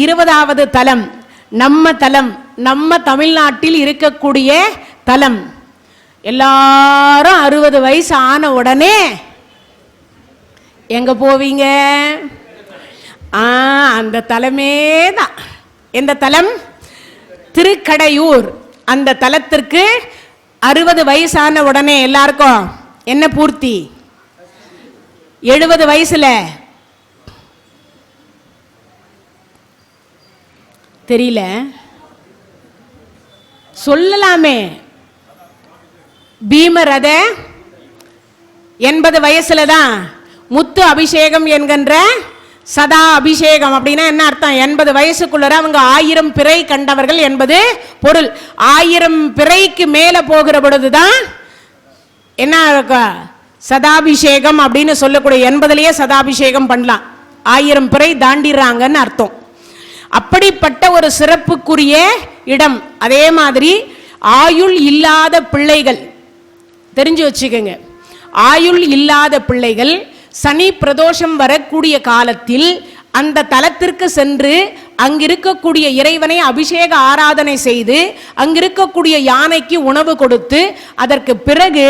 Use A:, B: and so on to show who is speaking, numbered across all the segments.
A: 20வது தலம் நம்ம தலம், நம்ம தமிழ்நாட்டில் இருக்கக்கூடிய தலம். எல்லாரும் 60 வயசு ஆன உடனே எங்க போவீங்க? அந்த தலமே தான். எந்த தலம்? திருக்கடையூர். அந்த தலத்திற்கு 60 வயசான உடனே எல்லாருக்கும் என்ன பூர்த்தி? 70 வயசுல தெரியல, சொல்லலாமே. பீமரத 80 வயசுல தான் முத்து அபிஷேகம் என்கின்ற சதா அபிஷேகம். அப்படின்னா என்ன அர்த்தம்? 80 வயசுக்குள்ள அவங்க 1000 பிறை கண்டவர்கள் என்பது பொருள். 1000 பிறைக்கு மேல போகிற பொழுதுதான் என்ன சதாபிஷேகம் அப்படின்னு சொல்லக்கூடிய. 80லயே சதாபிஷேகம் பண்ணலாம். 1000 பிறை தாண்டிடுறாங்கன்னு அர்த்தம். அப்படிப்பட்ட ஒரு சிறப்புக்குரிய இடம். அதே மாதிரி ஆயுள் இல்லாத பிள்ளைகள் தெரிஞ்சு வச்சுக்கோங்க. ஆயுள் இல்லாத பிள்ளைகள் சனி பிரதோஷம் வரக்கூடிய காலத்தில் அந்த தலத்திற்கு சென்று அங்கிருக்கக்கூடிய இறைவனை அபிஷேக ஆராதனை செய்து அங்கிருக்கக்கூடிய யானைக்கு உணவு கொடுத்து அதற்கு பிறகு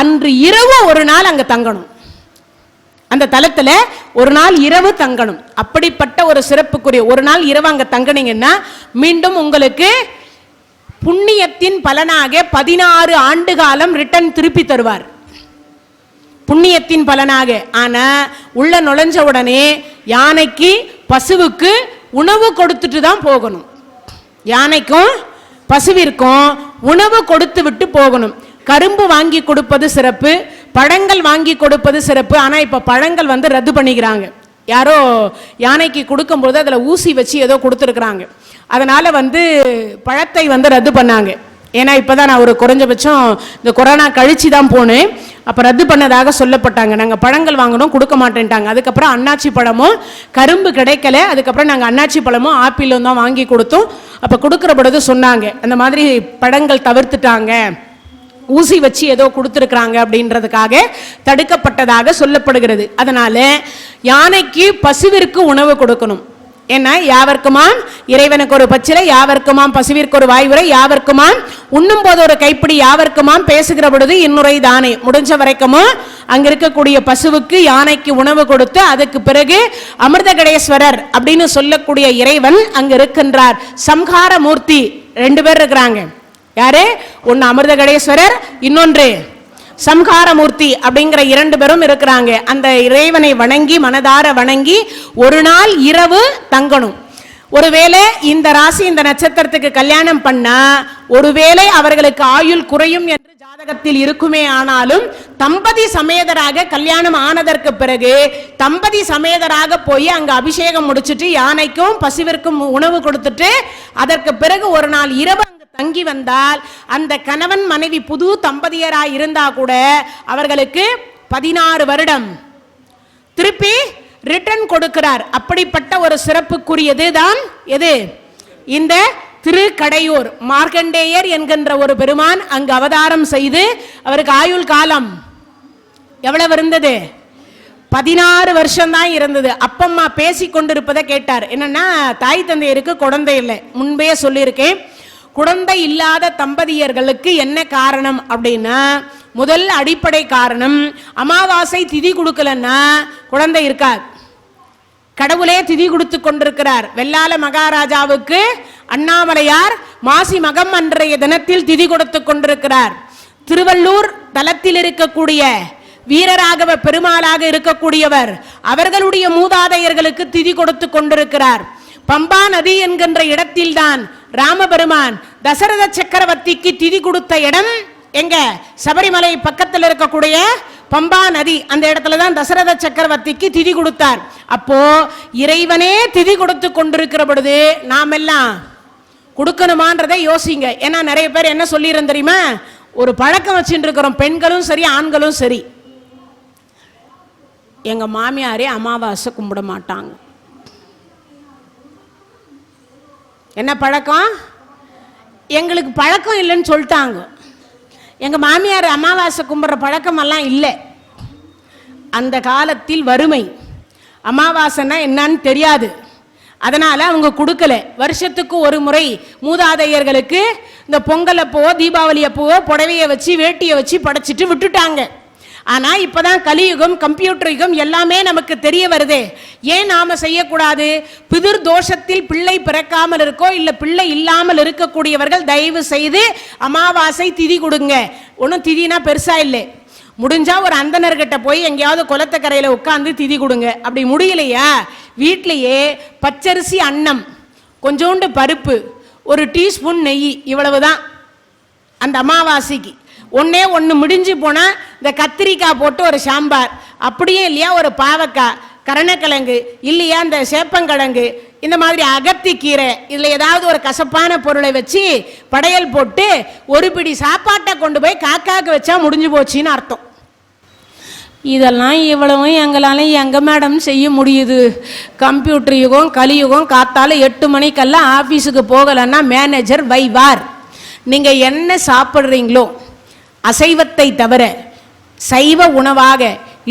A: அன்று இரவு ஒரு நாள் அங்க தங்கணும். அந்த தலத்துல ஒரு நாள் இரவு தங்கணும். அப்படிப்பட்ட ஒரு சிறப்புக்குரிய ஒரு நாள் இரவு அங்க தங்கினீங்கன்னா மீண்டும் உங்களுக்கு புண்ணியத்தின் பலனாக 16 ஆண்டு காலம் ரிட்டர்ன் திருப்பி தருவார். புண்ணியத்தின் பலனாக. ஆனா உள்ள நுழைஞ்ச உடனே யானைக்கு பசுவுக்கு உணவு கொடுத்துட்டு தான் போகணும். யானைக்கும் பசுவிற்கும் உணவு கொடுத்து விட்டு போகணும். கரும்பு வாங்கி கொடுப்பது சிறப்பு, பழங்கள் வாங்கி கொடுப்பது சிறப்பு. ஆனா இப்ப பழங்கள் ரத்து பண்ணிக்கிறாங்க. யாரோ யானைக்கு கொடுக்கும்போது அதுல ஊசி வச்சு ஏதோ கொடுத்துருக்குறாங்க. அதனால பழத்தை ரத்து பண்ணாங்க. ஏன்னா இப்பதான் நான் ஒரு குறைஞ்சபட்சம் இந்த கொரோனா கழிச்சு தான் போனேன். அப்ப ரத்து பண்ணதாக சொல்லப்பட்டாங்க. நாங்க பழங்கள் வாங்கணும், கொடுக்க மாட்டேன்ட்டாங்க. அதுக்கப்புறம் அன்னாச்சி பழமும் கரும்பு கிடைக்கல. அதுக்கப்புறம் நாங்க அன்னாச்சி பழமும் ஆப்பிளும் தான் வாங்கி கொடுத்தோம். அப்ப கொடுக்கிற பொழுது சொன்னாங்க, அந்த மாதிரி பழங்கள் தவிர்த்துட்டாங்க, ஊசி வச்சு ஏதோ கொடுத்துருக்குறாங்க அப்படின்றதுக்காக தடுக்கப்பட்டதாக சொல்லப்படுகிறது. அதனால யானைக்கு பசுவிற்கு உணவு கொடுக்கணும். ஏன்னா யாவர்க்குமாம் இறைவனுக்கு ஒரு பச்சிலை, யாவர்க்குமாம் பசுவிற்கு ஒரு வாய்வுரை, யாவர்க்குமாம் உண்ணும் போது ஒரு கைப்பிடி, யாவர்க்குமாம் பேசுகிற பொழுது இன்னுரை தானே. முடிஞ்ச வரைக்கும் அங்க இருக்கக்கூடிய பசுவுக்கு யானைக்கு உணவு கொடுத்து அதுக்கு பிறகு அமிர்தகடேஸ்வரர் அப்படின்னு சொல்லக்கூடிய இறைவன் அங்க இருக்கின்றார். சம்ஹார மூர்த்தி 2 பேர் இருக்கிறாங்க. யாரு? ஒன்னு அமிர்தகடேஸ்வரர், இன்னொன்று சம்ஹாரமூர்த்தி அப்படிங்கிற 2 பேரும் இருக்கிறாங்க. அந்த இறைவனை வணங்கி மனதார வணங்கி ஒரு நாள் இரவு தங்கணும். ஒருவேளை இந்த ராசி இந்த நட்சத்திரத்துக்கு கல்யாணம் பண்ணா ஒருவேளை அவர்களுக்கு ஆயுள் குறையும் என்று ஜாதகத்தில் இருக்குமே. ஆனாலும் தம்பதி சமேதராக கல்யாணம் ஆனதற்கு பிறகு தம்பதி சமேதராக போய் அங்க அபிஷேகம் முடிச்சுட்டு யானைக்கும் பசுவிற்கும் உணவு கொடுத்துட்டு அதற்கு பிறகு ஒரு நாள் இரவு தங்கி வந்தால் அந்த கணவன் மனைவி புது தம்பதியராய் இருந்தா கூட அவர்களுக்கு 16 வருடம் திருப்பி ரிட்டர்ன் கொடுக்கிறார். அப்படிப்பட்ட ஒரு சிறப்புக்குரியது தான் எது? இந்த திருக்கடையூர். மார்க்கண்டேயர் என்கின்ற ஒரு பெருமான் அங்கு அவதாரம் செய்து அவருக்கு ஆயுள் காலம் எவ்வளவு இருந்தது? 16 வருஷம் தான் இருந்தது. அப்பம்மா பேசி கொண்டிருப்பதை கேட்டார். என்னன்னா தாய் தந்தையருக்கு குழந்தை இல்லை. முன்பே சொல்லியிருக்கேன். குழந்தை இல்லாத தம்பதியர்களுக்கு என்ன காரணம் அப்படின்னா முதல் அடிப்படை காரணம் அமாவாசை திதி கொடுக்கலன்னா குழந்தை இருக்காது. கடவுளே திதி கொடுத்து கொண்டிருக்கிறார். வெள்ளாள மகாராஜாவுக்கு அண்ணாமலையார் மாசி மகம் அன்றைய தினத்தில் திதி கொடுத்து கொண்டிருக்கிறார். திருவள்ளூர் தலத்தில் இருக்கக்கூடிய வீரராகவ பெருமாளாக இருக்கக்கூடியவர் அவர்களுடைய மூதாதையர்களுக்கு திதி கொடுத்து கொண்டிருக்கிறார். பம்பா நதி என்கின்ற இடத்தில் தான் ராமபெருமான் தசரத சக்கரவர்த்திக்கு திதி கொடுத்த இடம் எங்க? சபரிமலை பக்கத்தில் இருக்கக்கூடிய பம்பா நதி. அந்த இடத்துல தான் தசரத சக்கரவர்த்திக்கு திதி கொடுத்தார். அப்போ இறைவனே திதி கொடுத்து கொண்டிருக்கிற பொழுது நாம் எல்லாம் கொடுக்கணுமான்றதை யோசிங்க. ஏன்னா நிறைய பேர் என்ன சொல்லிடுறோம் தெரியுமா? ஒரு பழக்கம் வச்சுட்டு இருக்கிறோம், பெண்களும் சரி ஆண்களும் சரி. எங்க மாமியாரே அமாவாசை கும்பிட மாட்டாங்க. என்ன பழக்கம்? எங்களுக்கு பழக்கம் இல்லைன்னு சொல்லிட்டாங்க. எங்கள் மாமியார் அமாவாசை கும்பிட்ற பழக்கமெல்லாம் இல்லை. அந்த காலத்தில் வறுமை, அமாவாசைன்னா என்னன்னு தெரியாது. அதனால அவங்க கொடுக்கல. வருஷத்துக்கு ஒரு முறை மூதாதையர்களுக்கு இந்த பொங்கல் அப்போ தீபாவளி அப்போ புடவையை வச்சு வேட்டியை வச்சு படைச்சிட்டு விட்டுட்டாங்க. ஆனா இப்பதான் கலியுகம், கம்ப்யூட்டர் யுகம் எல்லாமே நமக்கு தெரிய வருது. ஏன் நாம செய்யக்கூடாது? பிதிர் தோஷத்தில் பிள்ளை பிறக்காமல் இருக்கோ இல்ல பிள்ளை இல்லாமல் இருக்கக்கூடியவர்கள் தயவு செய்து அமாவாசை திதி கொடுங்க. ஒன்றும் திதினா பெருசா இல்லை, முடிஞ்சா ஒரு அந்தனர்கிட்ட போய் எங்கேயாவது குளத்தக்கரையில உட்காந்து திதி கொடுங்க. அப்படி முடியலையா வீட்டிலேயே பச்சரிசி அன்னம், கொஞ்சோண்டு பருப்பு, ஒரு டீஸ்பூன் நெய், இவ்வளவுதான் அந்த அமாவாசைக்கு. ஒன்னே ஒன்று முடிஞ்சு போனால் இந்த கத்திரிக்காய் போட்டு ஒரு சாம்பார், அப்படியே இல்லையா ஒரு பாவக்காய், கரணக்கிழங்கு, இல்லையா இந்த சேப்பங்கிழங்கு, இந்த மாதிரி அகத்திக்கீரை, இதில் ஏதாவது ஒரு கசப்பான பொருளை வச்சு படையல் போட்டு ஒரு பிடி சாப்பாட்டை கொண்டு போய் காக்காக்கு வச்சா முடிஞ்சு போச்சுன்னு அர்த்தம். இதெல்லாம் இவ்வளவும் எங்களால் எங்கே மேடம் செய்ய முடியுது? கம்ப்யூட்டர் யுகம், கலியுகம், காத்தால 8 மணிக்கெல்லாம் ஆஃபீஸுக்கு போகலைன்னா மேனேஜர் வைவார். நீங்கள் என்ன சாப்பிட்றீங்களோ அசைவத்தை தவிர சைவ உணவாக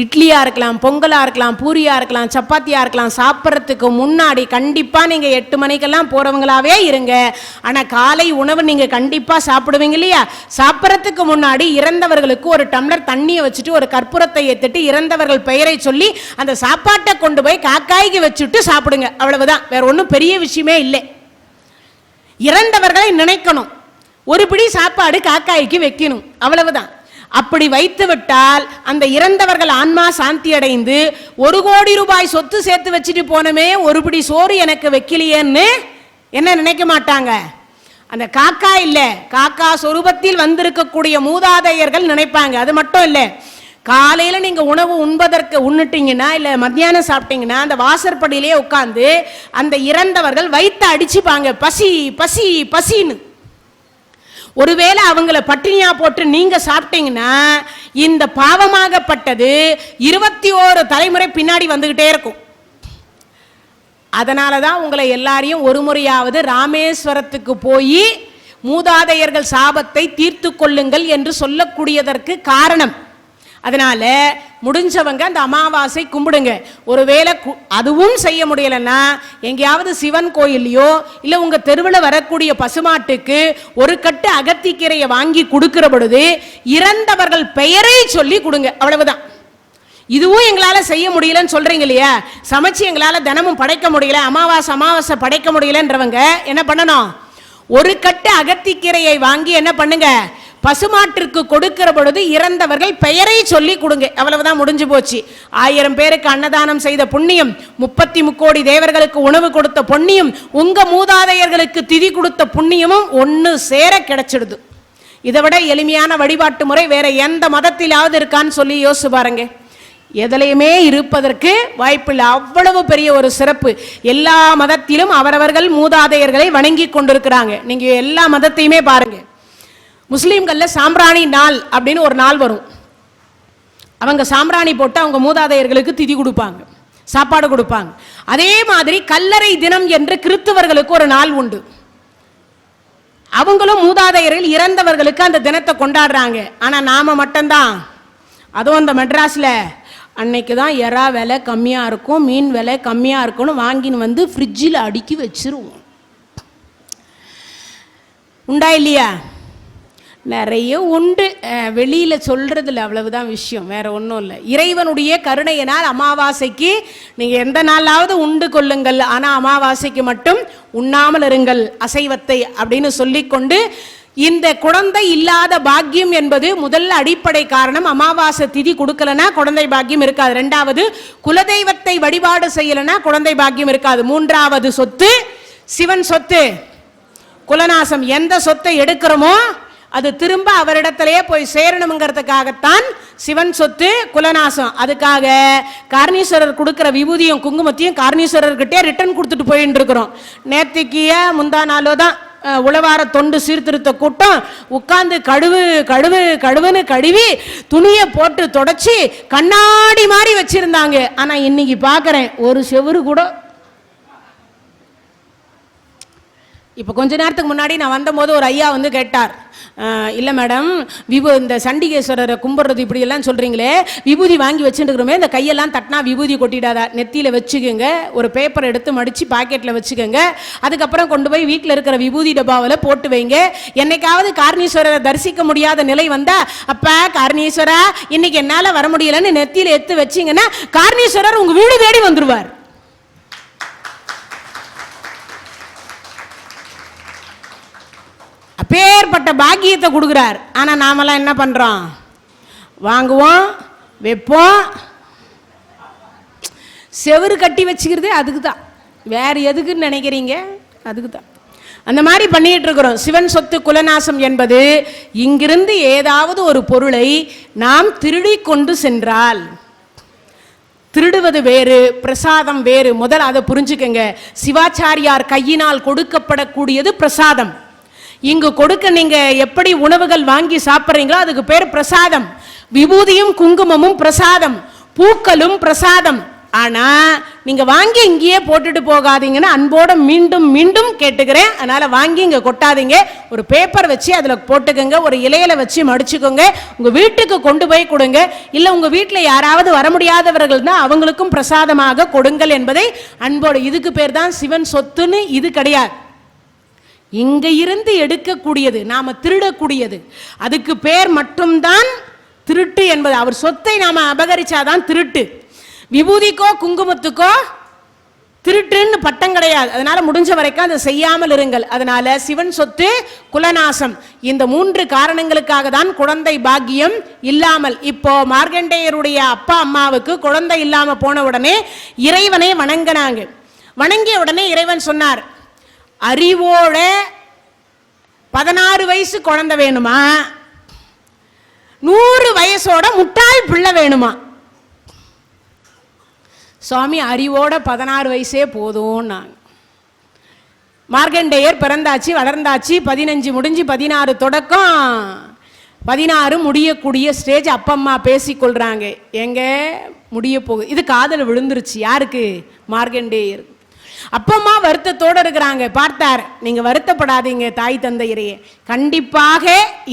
A: இட்லியாக இருக்கலாம், பொங்கலாக இருக்கலாம், பூரியாக இருக்கலாம், சப்பாத்தியாக இருக்கலாம், சாப்பிட்றதுக்கு முன்னாடி கண்டிப்பாக நீங்கள் 8 மணிக்கெல்லாம் போகிறவங்களாவே இருங்க. ஆனால் காலை உணவு நீங்கள் கண்டிப்பாக சாப்பிடுவீங்க இல்லையா? சாப்பிட்றதுக்கு முன்னாடி இறந்தவர்களுக்கு ஒரு டம்ளர் தண்ணியை வச்சுட்டு ஒரு கற்பூரத்தை ஏற்றிட்டு இறந்தவர்கள் பெயரை சொல்லி அந்த சாப்பாட்டை கொண்டு போய் காக்காய்க்கு வச்சுட்டு சாப்பிடுங்க. அவ்வளவுதான், வேற ஒன்றும் பெரிய விஷயமே இல்லை. இறந்தவர்களை நினைக்கணும், ஒரு பிடி சாப்பாடு காக்காய்க்கு வைக்கணும், அவ்வளவுதான். அப்படி வைத்து விட்டால் அந்த இறந்தவர்கள் ஆன்மா சாந்தி அடைந்து 1 கோடி ரூபாய் சொத்து சேர்த்து வச்சுட்டு போனமே ஒரு பிடி சோறு எனக்கு வைக்கலையேன்னு என்ன நினைக்க மாட்டாங்க. அந்த காக்கா இல்ல, காக்கா சொரூபத்தில் வந்திருக்கக்கூடிய மூதாதையர்கள் நினைப்பாங்க. அது மட்டும் இல்லை, காலையில நீங்க உணவு உண்ணுட்டீங்கன்னா இல்ல மத்தியானம் சாப்பிட்டீங்கன்னா அந்த வாசற்படியிலேயே உட்கார்ந்து அந்த இறந்தவர்கள் வயிற்று அடிச்சுப்பாங்க, பசி பசி பசின்னு. ஒருவேளை அவங்கள பட்டினியா போட்டு நீங்க சாப்பிட்டீங்கன்னா இந்த பாவமாகப்பட்டது 21 தலைமுறை பின்னாடி வந்துகிட்டே இருக்கும். அதனாலதான் உங்களை எல்லாரையும் ஒரு முறையாவது ராமேஸ்வரத்துக்கு போய் மூதாதையர்கள் சாபத்தை தீர்த்து கொள்ளுங்கள் என்று சொல்லக்கூடியதற்கு காரணம். அதனால முடிஞ்சவங்க அந்த அமாவாசை கும்பிடுங்க. ஒருவேளை அதுவும் செய்ய முடியலன்னா எங்கேயாவது சிவன் கோயிலையோ இல்லை உங்க தெருவில் வரக்கூடிய பசுமாட்டுக்கு ஒரு கட்டு அகத்திக்கீரையை வாங்கி கொடுக்கிற பொழுது இறந்தவர்கள் பெயரை சொல்லி கொடுங்க, அவ்வளவுதான். இதுவும் எங்களால செய்ய முடியலன்னு சொல்றீங்க இல்லையா? சமைச்சு எங்களால தினமும் படைக்க முடியல, அமாவாசை படைக்க முடியலன்றவங்க என்ன பண்ணணும்? ஒரு கட்டு அகத்திக்கீரையை வாங்கி என்ன பண்ணுங்க, பசுமாட்டிற்கு கொடுக்கிற பொழுது இறந்தவர்கள் பெயரை சொல்லி கொடுங்க, அவ்வளவுதான், முடிஞ்சு போச்சு. 1000 பேருக்கு அன்னதானம் செய்த புண்ணியம், 33 கோடி தேவர்களுக்கு உணவு கொடுத்த புண்ணியம், உங்க மூதாதையர்களுக்கு திதி கொடுத்த புண்ணியமும் ஒன்று சேர கிடைச்சிடுது. இதை விட எளிமையான வழிபாட்டு முறை வேற எந்த மதத்திலாவது இருக்கான்னு சொல்லி யோசிச்சு பாருங்க. எதிலையுமே இருப்பதற்கு வாய்ப்பில்லை. அவ்வளவு பெரிய ஒரு சிறப்பு. எல்லா மதத்திலும் அவரவர்கள் மூதாதையர்களை வணங்கி கொண்டிருக்கிறாங்க. நீங்க எல்லா மதத்தையுமே பாருங்க. முஸ்லீம்கள்ல சாம்பிராணி நாள் அப்படின்னு ஒரு நாள் வரும். அவங்க சாம்பிராணி போட்டு அவங்க மூதாதையர்களுக்கு திதி கொடுப்பாங்க, சாப்பாடு கொடுப்பாங்க. அதே மாதிரி கல்லறை தினம் என்று கிறிஸ்தவர்களுக்கு ஒரு நாள் உண்டு. அவங்களும் மூதாதையர்கள் இறந்தவர்களுக்கு அந்த தினத்தை கொண்டாடுறாங்க. ஆனா நாம மட்டும்தான், அதுவும் அந்த மெட்ராஸ்ல அன்னைக்கு தான் எறா விலை கம்மியா இருக்கும், மீன் விலை கம்மியா இருக்கும்னு வாங்கின்னு வந்து ஃப்ரிட்ஜில் அடுக்கி வச்சிருவோம். உண்டா இல்லையா? நிறைய உண்டு, வெளியில் சொல்கிறதில்ல, அவ்வளவுதான் விஷயம், வேற ஒன்றும் இல்லை. இறைவனுடைய கருணையினால் அமாவாசைக்கு நீங்கள் எந்த நாளாவது உண்டு கொள்ளுங்கள், ஆனால் அமாவாசைக்கு மட்டும் உண்ணாமல் இருங்கள் அசைவத்தை அப்படின்னு சொல்லிக்கொண்டு, இந்த குழந்தை இல்லாத பாக்கியம் என்பது முதல் அடிப்படை காரணம். அமாவாசை திதி கொடுக்கலனா குழந்தை பாக்கியம் இருக்காது. 2வது குலதெய்வத்தை வழிபாடு செய்யலனா குழந்தை பாக்கியம் இருக்காது. 3வது சொத்து சிவன் சொத்து, குலநாசம். எந்த சொத்தை எடுக்கிறோமோ அது திரும்ப அவரிடத்திலேயே போய் சேரணுங்கிறதுக்காகத்தான் சிவன் சொத்து குலநாசம். அதுக்காக காரணீஸ்வரர் கொடுக்கிற விபூதியும் குங்குமத்தையும் காரணீஸ்வரர்கிட்டே ரிட்டர்ன் கொடுத்துட்டு போயிட்டு இருக்கிறோம். நேத்திக்கிய முந்தா நாளோ தான் உழவார தொண்டு சீர்திருத்த கூட்டம் உட்கார்ந்து கழுவுன்னு கழுவி துணியை போட்டு தொடச்சி கண்ணாடி மாதிரி வச்சிருந்தாங்க. ஆனா இன்னைக்கு பாக்குறேன் ஒரு செவுரு கூட இப்போ கொஞ்ச நேரத்துக்கு முன்னாடி நான் வந்தபோது ஒரு ஐயா வந்து கேட்டார், இல்லை மேடம் இந்த சண்டிகேஸ்வரரை கும்பிட்றது இப்படியெல்லாம் சொல்கிறீங்களே, விபூதி வாங்கி வச்சுட்டுருக்கிறோமே, இந்த கையெல்லாம் தட்டினா விபூதி கொட்டிடாதா? நெத்தியில் வச்சுக்கோங்க, ஒரு பேப்பர் எடுத்து மடித்து பாக்கெட்டில் வச்சுக்கோங்க, அதுக்கப்புறம் கொண்டு போய் வீட்டில் இருக்கிற விபூதி டப்பாவில் போட்டு வைங்க. என்னைக்காவது காரணீஸ்வரரை தரிசிக்க முடியாத நிலை வந்தால், அப்போ காரணீஸ்வரா இன்னைக்கு என்னால் வர முடியலன்னு நெத்தியில் எடுத்து வச்சிங்கன்னா காரணீஸ்வரர் உங்கள் வீடு தேடி வந்துடுவார். அப்பேற்பட்ட பாக்கியத்தை கொடுக்குறார். ஆனால் நாமெல்லாம் என்ன பண்ணுறோம்? வாங்குவோம், வைப்போம், செவரு கட்டி வச்சுக்கிறது அதுக்கு தான். வேறு எதுக்குன்னு நினைக்கிறீங்க? அதுக்கு தான் அந்த மாதிரி பண்ணிட்டு இருக்கிறோம். சிவன் சொத்து குலநாசம் என்பது இங்கிருந்து ஏதாவது ஒரு பொருளை நாம் திருடி கொண்டு சென்றால், திருடுவது வேறு, பிரசாதம் வேறு. முதல் அதை புரிஞ்சுக்கங்க. சிவாச்சாரியார் கையினால் கொடுக்கப்படக்கூடியது பிரசாதம். இங்கு கொடுக்க நீங்க எப்படி உணவுகள் வாங்கி சாப்பிட்றீங்களோ அதுக்கு பேர் பிரசாதம். விபூதியும் குங்குமமும் பிரசாதம், பூக்களும் பிரசாதம். ஆனா நீங்க வாங்கி இங்கேயே போட்டுட்டு போகாதீங்கன்னு அன்போட மீண்டும் மீண்டும் கேட்டுக்கிறேன். அதனால வாங்கி இங்க கொட்டாதீங்க. ஒரு பேப்பர் வச்சு அதுல போட்டுக்கோங்க, ஒரு இலையில வச்சு மடிச்சுக்கோங்க, உங்க வீட்டுக்கு கொண்டு போய் கொடுங்க. இல்ல உங்க வீட்டில் யாராவது வர முடியாதவர்கள் தான் அவங்களுக்கும் பிரசாதமாக கொடுங்கள் என்பதை அன்போடு. இதுக்கு பேர் தான் சிவன் சொத்துன்னு. இது கிடையாது, இங்க இருந்து எடுக்கக்கூடியது, நாம திருடக்கூடியது. அதுக்கு பேர் மட்டும்தான் திருட்டு என்பது. அவர் சொத்தை நாம அபகரிச்சாதான் திருட்டு. விபூதிக்கோ குங்குமத்துக்கோ திருட்டுன்னு பட்டம் கிடையாது. அதனால முடிஞ்ச வரைக்கும் அதை செய்யாமல் இருங்கள். அதனால சிவன் சொத்து குலநாசம். இந்த 3 காரணங்களுக்காக தான் குழந்தை பாக்கியம் இல்லாமல். இப்போ மார்க்கண்டேயருடைய அப்பா அம்மாவுக்கு குழந்தை இல்லாம போன உடனே இறைவனை வணங்கினாங்க. வணங்கிய உடனே இறைவன் சொன்னார், அறிவோட 16 வயசு குழந்தை வேணுமா, 100 வயசோட முட்டாள் பிள்ளை வேணுமா? சுவாமி அறிவோட 16 வயசே போதும். மார்க்கண்டேயர் பிறந்தாச்சு, வளர்ந்தாச்சு, 15 முடிஞ்சு 16 தொடக்கம், 16 முடியக்கூடிய ஸ்டேஜ். அப்பம்மா பேசிக்கொள்றாங்க, எங்க முடிய போகுது. இது காதல் விழுந்துருச்சு. யாருக்கு? மார்க்கண்டேயர். அப்பம்மா வருத்தத்தோடு இருக்கிறாங்க. பார்த்தார், நீங்க வருத்தப்படாதீங்க தாய் தந்தையரையே, கண்டிப்பாக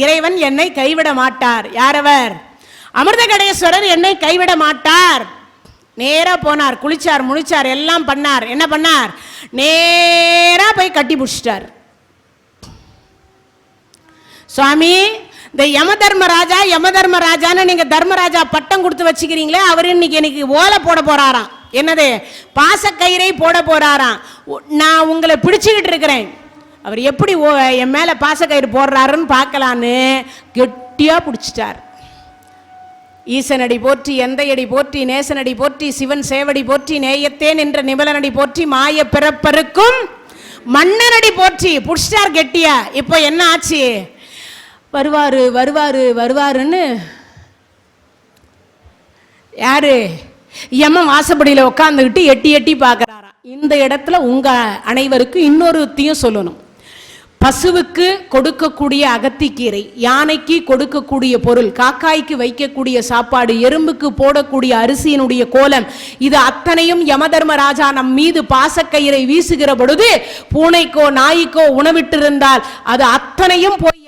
A: இறைவன் என்னை கைவிட மாட்டார். யாரவர்? அமிர்த கடேஸ்வரர் என்னை கைவிட மாட்டார். நேரா போனார், குளிச்சார், முழிச்சார், எல்லாம் பண்ணார். என்ன பண்ணார்? நேரா போய் கட்டி பிடிச்சிட்டார். சுவாமி, இந்த யமதர்மராஜான்னு நீங்க தர்மராஜா பட்டம் கொடுத்து வச்சுக்கிறீங்களே, அவர் இன்னைக்கு எனக்கு ஓலை போட போறாராம். என்னது? பாசக்கயிறை போட போறாராம். நான் உங்களை பிடிச்சுக்கிட்டு இருக்கிறேன், அவர் எப்படி என் மேல பாசக்கயிறு போடுறாருன்னு பார்க்கலான்னு கெட்டியா பிடிச்சிட்டார். ஈசனடி போற்றி, எந்தையடி போற்றி, நேசனடி போற்றி, சிவன் சேவடி போற்றி, நேயத்தேன் என்ற நிபலனடி போற்றி, மாய பிறப்பருக்கும் மன்னனடி போற்றி. பிடிச்சிட்டார் கெட்டியா. இப்போ என்ன ஆச்சு? வருவாரு வருவாரு வருவாருன்னு யாரு? யமன் வாசப்படியில் உட்காந்துக்கிட்டு எட்டி எட்டி பார்க்கறாராம். இந்த இடத்துல உங்க அனைவருக்கு இன்னொருத்தையும் சொல்லணும். பசுவுக்கு கொடுக்கக்கூடிய அகத்திக்கீரை, யானைக்கு கொடுக்கக்கூடிய பொருள், காக்காய்க்கு வைக்கக்கூடிய சாப்பாடு, எறும்புக்கு போடக்கூடிய அரிசியினுடைய கோலம், இது அத்தனையும் யமதர்மராஜா நம் மீது பாசக்கயிறை வீசுகிற பொழுது பூனைக்கோ நாய்க்கோ உணவிட்டிருந்தால் அது அத்தனையும் போய்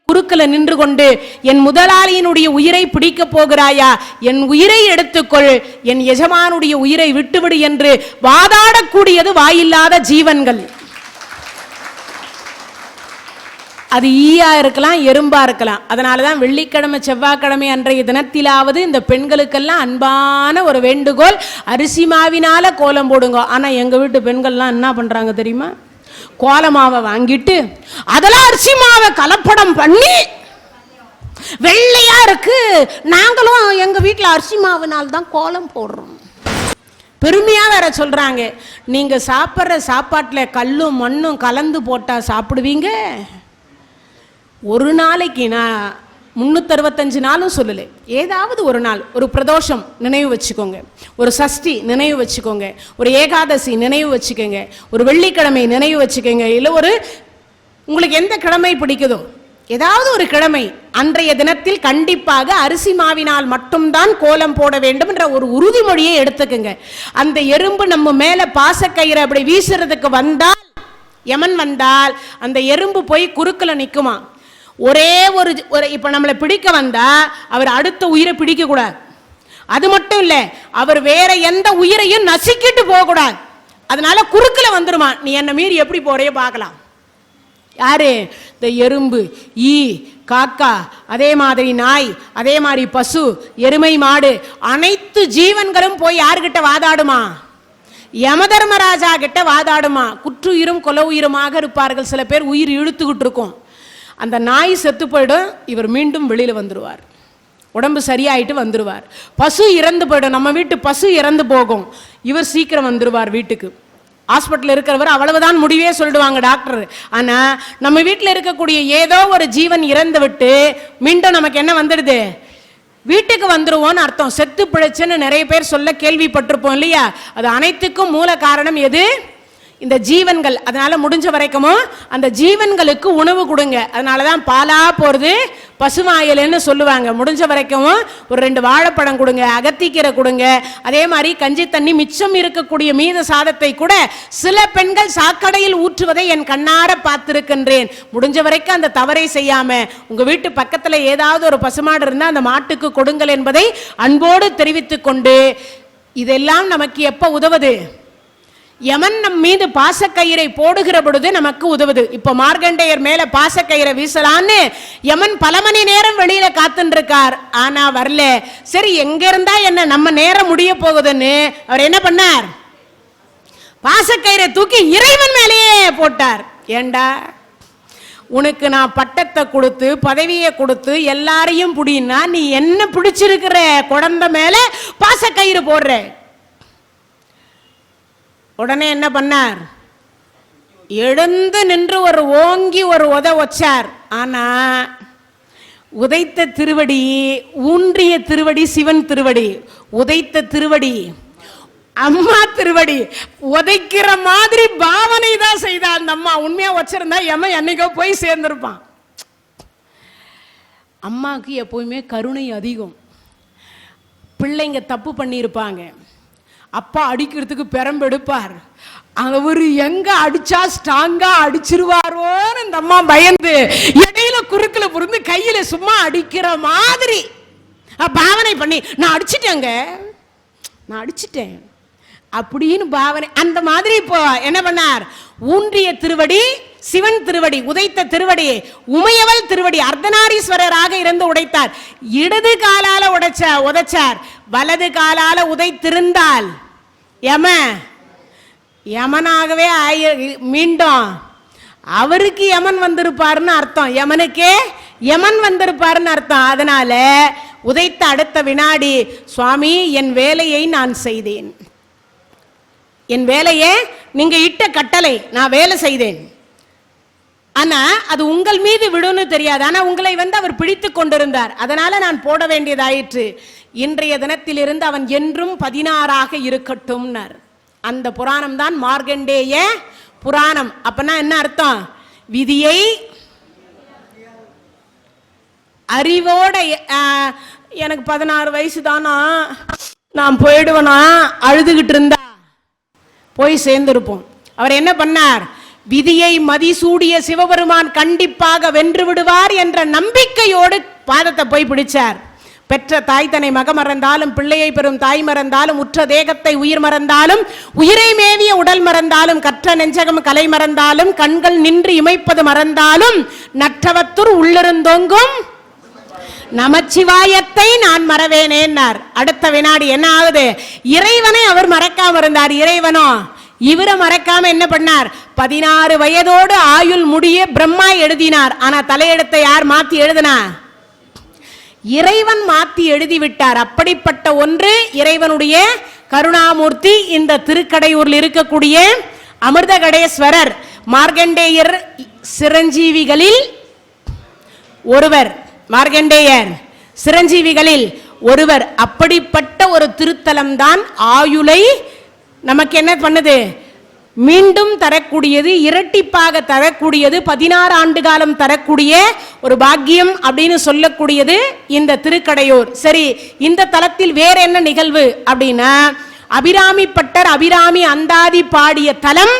A: குறுக்கல நின்று கொண்டு, என் முதலாளியினுடைய உயிரை பிடிக்க போகிறாயா, என் உயிரை எடுத்துக்கொள், என் எஜமானுடைய உயிரை விட்டுவிடு என்று வாதாடக்கூடியது வாயில்லாத ஜீவன்கள். அது ஈயா இருக்கலாம், எறும்பா இருக்கலாம். அதனாலதான் வெள்ளிக்கிழமை செவ்வாய்க்கிழமை அன்றைய தினத்திலாவது இந்த பெண்களுக்கெல்லாம் அன்பான ஒரு வேண்டுகோள், அரிசி மாவினால கோலம் போடுங்க. ஆனா எங்க வீட்டு பெண்கள்லாம் என்ன பண்றாங்க தெரியுமா? கோலமாவை வாங்கிட்டு அதெல்லாம் அரிசி மாவை கலப்படம் பண்ணி வெள்ளையா இருக்கு, நாங்களும் எங்க வீட்டில் அரிசி மாவினால் தான் கோலம் போடுறோம். பெருமையா வேற சொல்றாங்க. நீங்க சாப்பிட்ற சாப்பாட்டில் கல்லும் மண்ணும் கலந்து போட்டா சாப்பிடுவீங்க? ஒரு நாளைக்கு நான் 365 நாளும் சொல்லலை, ஏதாவது ஒரு நாள், ஒரு பிரதோஷம் நினைவு வச்சுக்கோங்க, ஒரு சஷ்டி நினைவு வச்சுக்கோங்க, ஒரு ஏகாதசி நினைவு வச்சுக்கோங்க, ஒரு வெள்ளிக்கிழமை நினைவு வச்சுக்கோங்க, இல்லை ஒரு உங்களுக்கு எந்த கிழமை பிடிக்குதோ ஏதாவது ஒரு கிழமை அன்றைய தினத்தில் கண்டிப்பாக அரிசி மாவினால் மட்டும்தான் கோலம் போட வேண்டும் என்ற ஒரு உறுதிமொழியை எடுத்துக்கங்க. அந்த எறும்பு நம்ம மேல பாசக்கயிறு அப்படி வீசுறதுக்கு வந்தால் யமன் வந்தால் அந்த எறும்பு போய் குறுக்கல நிக்குமா. ஒரே ஒரு இப்ப நம்மளை பிடிக்க வந்தா அவர் அடுத்த உயிரை பிடிக்க கூடாது. அது மட்டும் இல்ல, அவர் வேற எந்த உயிரையும் நசிக்கிட்டு போக கூடாது. அதனால குறுக்கல வந்துருமா. நீ என்ன மீறி எப்படி போறைய பார்க்கலாம். யாரு? இந்த எறும்பு, ஈ, காக்கா, அதே மாதிரி நாய், அதே மாதிரி பசு, எருமை, மாடு, அனைத்து ஜீவன்களும் போய் யாருகிட்ட வாதாடுமா? யமதர்மராஜா கிட்ட வாதாடுமா. குற்றுயிரும் கொலை உயிருமாக இருப்பார்கள். சில பேர் உயிர் இழுத்துக்கிட்டு இருக்கும். அந்த நாய் செத்து போயிடும், இவர் மீண்டும் வெளியில வந்துருவார், உடம்பு சரியாயிட்டு வந்துருவார். பசு இறந்து போயிடும், நம்ம வீட்டு பசு இறந்து போகும், இவர் சீக்கிரம் வந்துருவார் வீட்டுக்கு. ஹாஸ்பிட்டல் இருக்கிறவர் அவ்வளவுதான் முடிவே சொல்லிடுவாங்க டாக்டர். ஆனா நம்ம வீட்டில் இருக்கக்கூடிய ஏதோ ஒரு ஜீவன் இறந்து விட்டு மீண்டும் நமக்கு என்ன வந்துடுது? வீட்டுக்கு வந்துருவோம்னு அர்த்தம். செத்து பிழைச்சுன்னு நிறைய பேர் சொல்ல கேள்விப்பட்டிருப்போம் இல்லையா? அது அனைத்துக்கும் மூல காரணம் எது? இந்த ஜீவன்கள். அதனால முடிஞ்ச வரைக்கும் அந்த ஜீவன்களுக்கு உணவு கொடுங்க. அதனாலதான் பாலா போறது பசுமாயல்னு சொல்லுவாங்க. முடிஞ்ச வரைக்கும் ஒரு 2 வாழைப்பழம் கொடுங்க, அகத்திக்கீரை கொடுங்க. அதே மாதிரி கஞ்சி தண்ணி மிச்சம் இருக்கக்கூடிய மீத சாதத்தை கூட சில பெண்கள் சாக்கடையில் ஊற்றுவதை என் கண்ணார பார்த்திருக்கின்றேன். முடிஞ்ச வரைக்கும் அந்த தவறை செய்யாம உங்க வீட்டு பக்கத்துல ஏதாவது ஒரு பசுமாடு இருந்தா அந்த மாட்டுக்கு கொடுங்கள் என்பதை அன்போடு தெரிவித்துக் கொண்டு, இதெல்லாம் நமக்கு எப்ப உதவுது? யமன் நம் மீது பாசக்கயிறை போடுகிற பொழுது நமக்கு உதவுது. இப்ப மார்கண்டேயர் மேல பாசக்கயிறை வீசலான்னு யமன் பல மணி நேரம் வெளியில காத்துட்டு இருக்கார். ஆனா வரல. சரி, எங்க இருந்தா என்ன, நம்ம நேரம் முடிய போகுதுன்னு அவர் என்ன பண்ணார்? பாசக்கயிறை தூக்கி இறைவன் மேலேயே போட்டார். ஏண்டா, உனக்கு நான் பட்டத்தை கொடுத்து பதவியை கொடுத்து எல்லாரையும் புடினா நீ என்ன பிடிச்சிருக்கிற குழந்தை மேல பாசக்கயிறு போடுற. உடனே என்ன பண்ணார்? எழுந்து நின்று ஒரு ஓங்கி ஒரு உத வச்சார். ஆனா உதைத்த திருவடி, ஊன்றிய திருவடி சிவன் திருவடி, உதைத்த திருவடி அம்மா திருவடி. உதைக்கிற மாதிரி பாவனை தான் செய்தா அந்த அம்மா. உண்மையா வச்சிருந்தா எம்ம என்னைக்கோ போய் சேர்ந்திருப்பான். அம்மாவுக்கு எப்பவுமே கருணை அதிகம். பிள்ளைங்க தப்பு பண்ணியிருப்பாங்க, அப்பா அடிக்கிறதுக்கு பெரம்பெடுப்பார். அவரு எங்க அடிச்சா ஸ்ட்ராங்கா அடிச்சிருவாரோன்னு இந்த அம்மா பயந்து இடையில குறுக்கல புரிந்து கையில சும்மா அடிக்கிற மாதிரி பாவனை பண்ணி, நான் அடிச்சிட்டேங்க, நான் அடிச்சிட்டேன் அப்படின்னு பாவனை. அந்த மாதிரி இப்போ என்ன பண்ணார்? ஊன்றிய திருவடி சிவன் திருவடி, உதைத்த திருவடி உமையவள் திருவடி, அர்த்தநாரீஸ்வரராக இருந்து உடைத்தார். இடது காலால உதைச்சார், வலது காலால உதைத்திருந்தால் யமனாகவே மீண்டும் அவருக்கு யமன் வந்திருப்பாருன்னு அர்த்தம். யமனுக்கே யமன் வந்திருப்பாருன்னு அர்த்தம். அதனால உதைத்த அடுத்த வினாடி, சுவாமி என் வேலையை நான் செய்தேன், என் வேலையை நீங்க இட்ட கட்டளை நான் வேலை செய்தேன். ஆனா அது உங்கள் மீது விடுன்னு தெரியாது. ஆனா உங்களை அவர் பிடித்து கொண்டிருந்தார். அதனால நான் போட வேண்டியதாயிற்று. இன்றைய தினத்திலிருந்து அவன் என்றும் 16ஆக இருக்கட்டும். அந்த புராணம் தான் மார்கண்டேய புராணம். அப்பனா என்ன அர்த்தம்? விதியை அறிவோட, எனக்கு 16 வயசு தானா, நான் போயிடுவேனா அழுதுகிட்டு இருந்தா போய் சேர்ந்திருப்போம். அவர் என்ன பண்ணார்? விதியை மதிசூடிய சிவபெருமான் கண்டிப்பாக வென்று விடுவார் என்ற நம்பிக்கையோடு பாதத்தை போய் பிடிச்சார். பெற்ற தாய் தன்னை மக மறந்தாலும், பிள்ளையை பெறும் தாய் மறந்தாலும், உற்ற தேகத்தை உயிர் மறந்தாலும், உயிரை மேவிய உடல் மறந்தாலும், கற்ற நெஞ்சகம் கலை மறந்தாலும், கண்கள் நின்று இமைப்பது மறந்தாலும், நற்றவத்துர் உள்ளிருந்தோங்கும் நமச்சிவாயத்தை நான் மறவேனேன்னார். அடுத்த வினாடி என்ன ஆகுது? இறைவனை அவர் மறக்காம இருந்தார். இறைவனோ இவரை மறக்காம என்ன பண்ணார்? 16 வயதோடு ஆயுள் முடிய பிரம்மா எழுதினார். ஆனா தலையெழுத்தை யார் மாத்தி எழுதினா? இறைவன் மாத்தி எழுதிவிட்டார். அப்படிப்பட்ட ஒன்று இறைவனுடைய கருணாமூர்த்தி. இந்த திருக்கடையூரில் இருக்கக்கூடிய அமிர்தகடேஸ்வரர் மார்கண்டேயர் சிரஞ்சீவிகளில் ஒருவர். மார்கண்டேயர் சிரஞ்சீவிகளில் ஒருவர். அப்படிப்பட்ட ஒரு திருத்தலம் தான் ஆயுளை நமக்கு என்ன பண்ணுது? மீண்டும் தரக்கூடியது, இரட்டிப்பாக தரக்கூடியது, 16 ஆண்டு காலம் தரக்கூடிய ஒரு பாக்கியம் அப்படின்னு சொல்லக்கூடியது இந்த திருக்கடையூர். சரி, இந்த தலத்தில் வேற என்ன நிகழ்வு அப்படின்னா, அபிராமி பட்டர் அபிராமி அந்தாதி பாடிய தலம்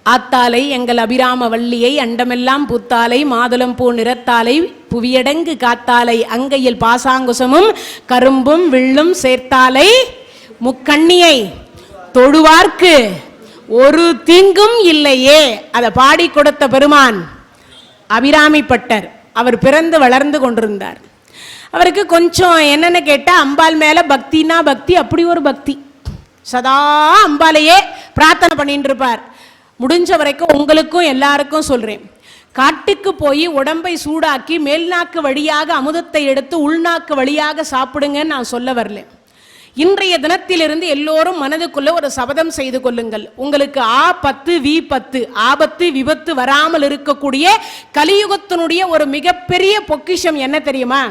A: ஆத்தாலை எங்கள் அபிராம வள்ளியை அண்டமெல்லாம் பூத்தாலை மாதுளம் பூ நிறத்தாலை புவியடங்கு காத்தாலை அங்கையில் பாசாங்குசமும் கரும்பும் வில்லும் சேர்த்தாலை முக்கண்ணியை தொழுவார்க்கு ஒரு தீங்கும் இல்லையே. அதை பாடி கொடுத்த பெருமான் அபிராமி பட்டர். அவர் பிறந்து வளர்ந்து கொண்டிருந்தார். அவருக்கு கொஞ்சம் என்னென்னு கேட்டால் அம்பாள் மேலே பக்தினா பக்தி, அப்படி ஒரு பக்தி. சதா அம்பாலையே பிரார்த்தனை பண்ணிட்டு இருப்பார். முடிஞ்ச வரைக்கும் உங்களுக்கும் எல்லாருக்கும் சொல்கிறேன், காட்டுக்கு போய் உடம்பை சூடாக்கி மேல்நாக்கு வழியாக அமுதத்தை எடுத்து உள்நாக்கு வழியாக சாப்பிடுங்கன்னு நான் சொல்ல வரல. இன்றைய தினத்திலிருந்து எல்லோரும் மனதுக்குள்ள ஒரு சபதம் செய்து கொள்ளுங்கள். உங்களுக்கு ஆபத்து விபத்து ஆபத்து விபத்து வராமல் இருக்கக்கூடிய கலியுகத்தினுடைய ஒரு மிகப்பெரிய பொக்கிஷம் என்ன தெரியுமா?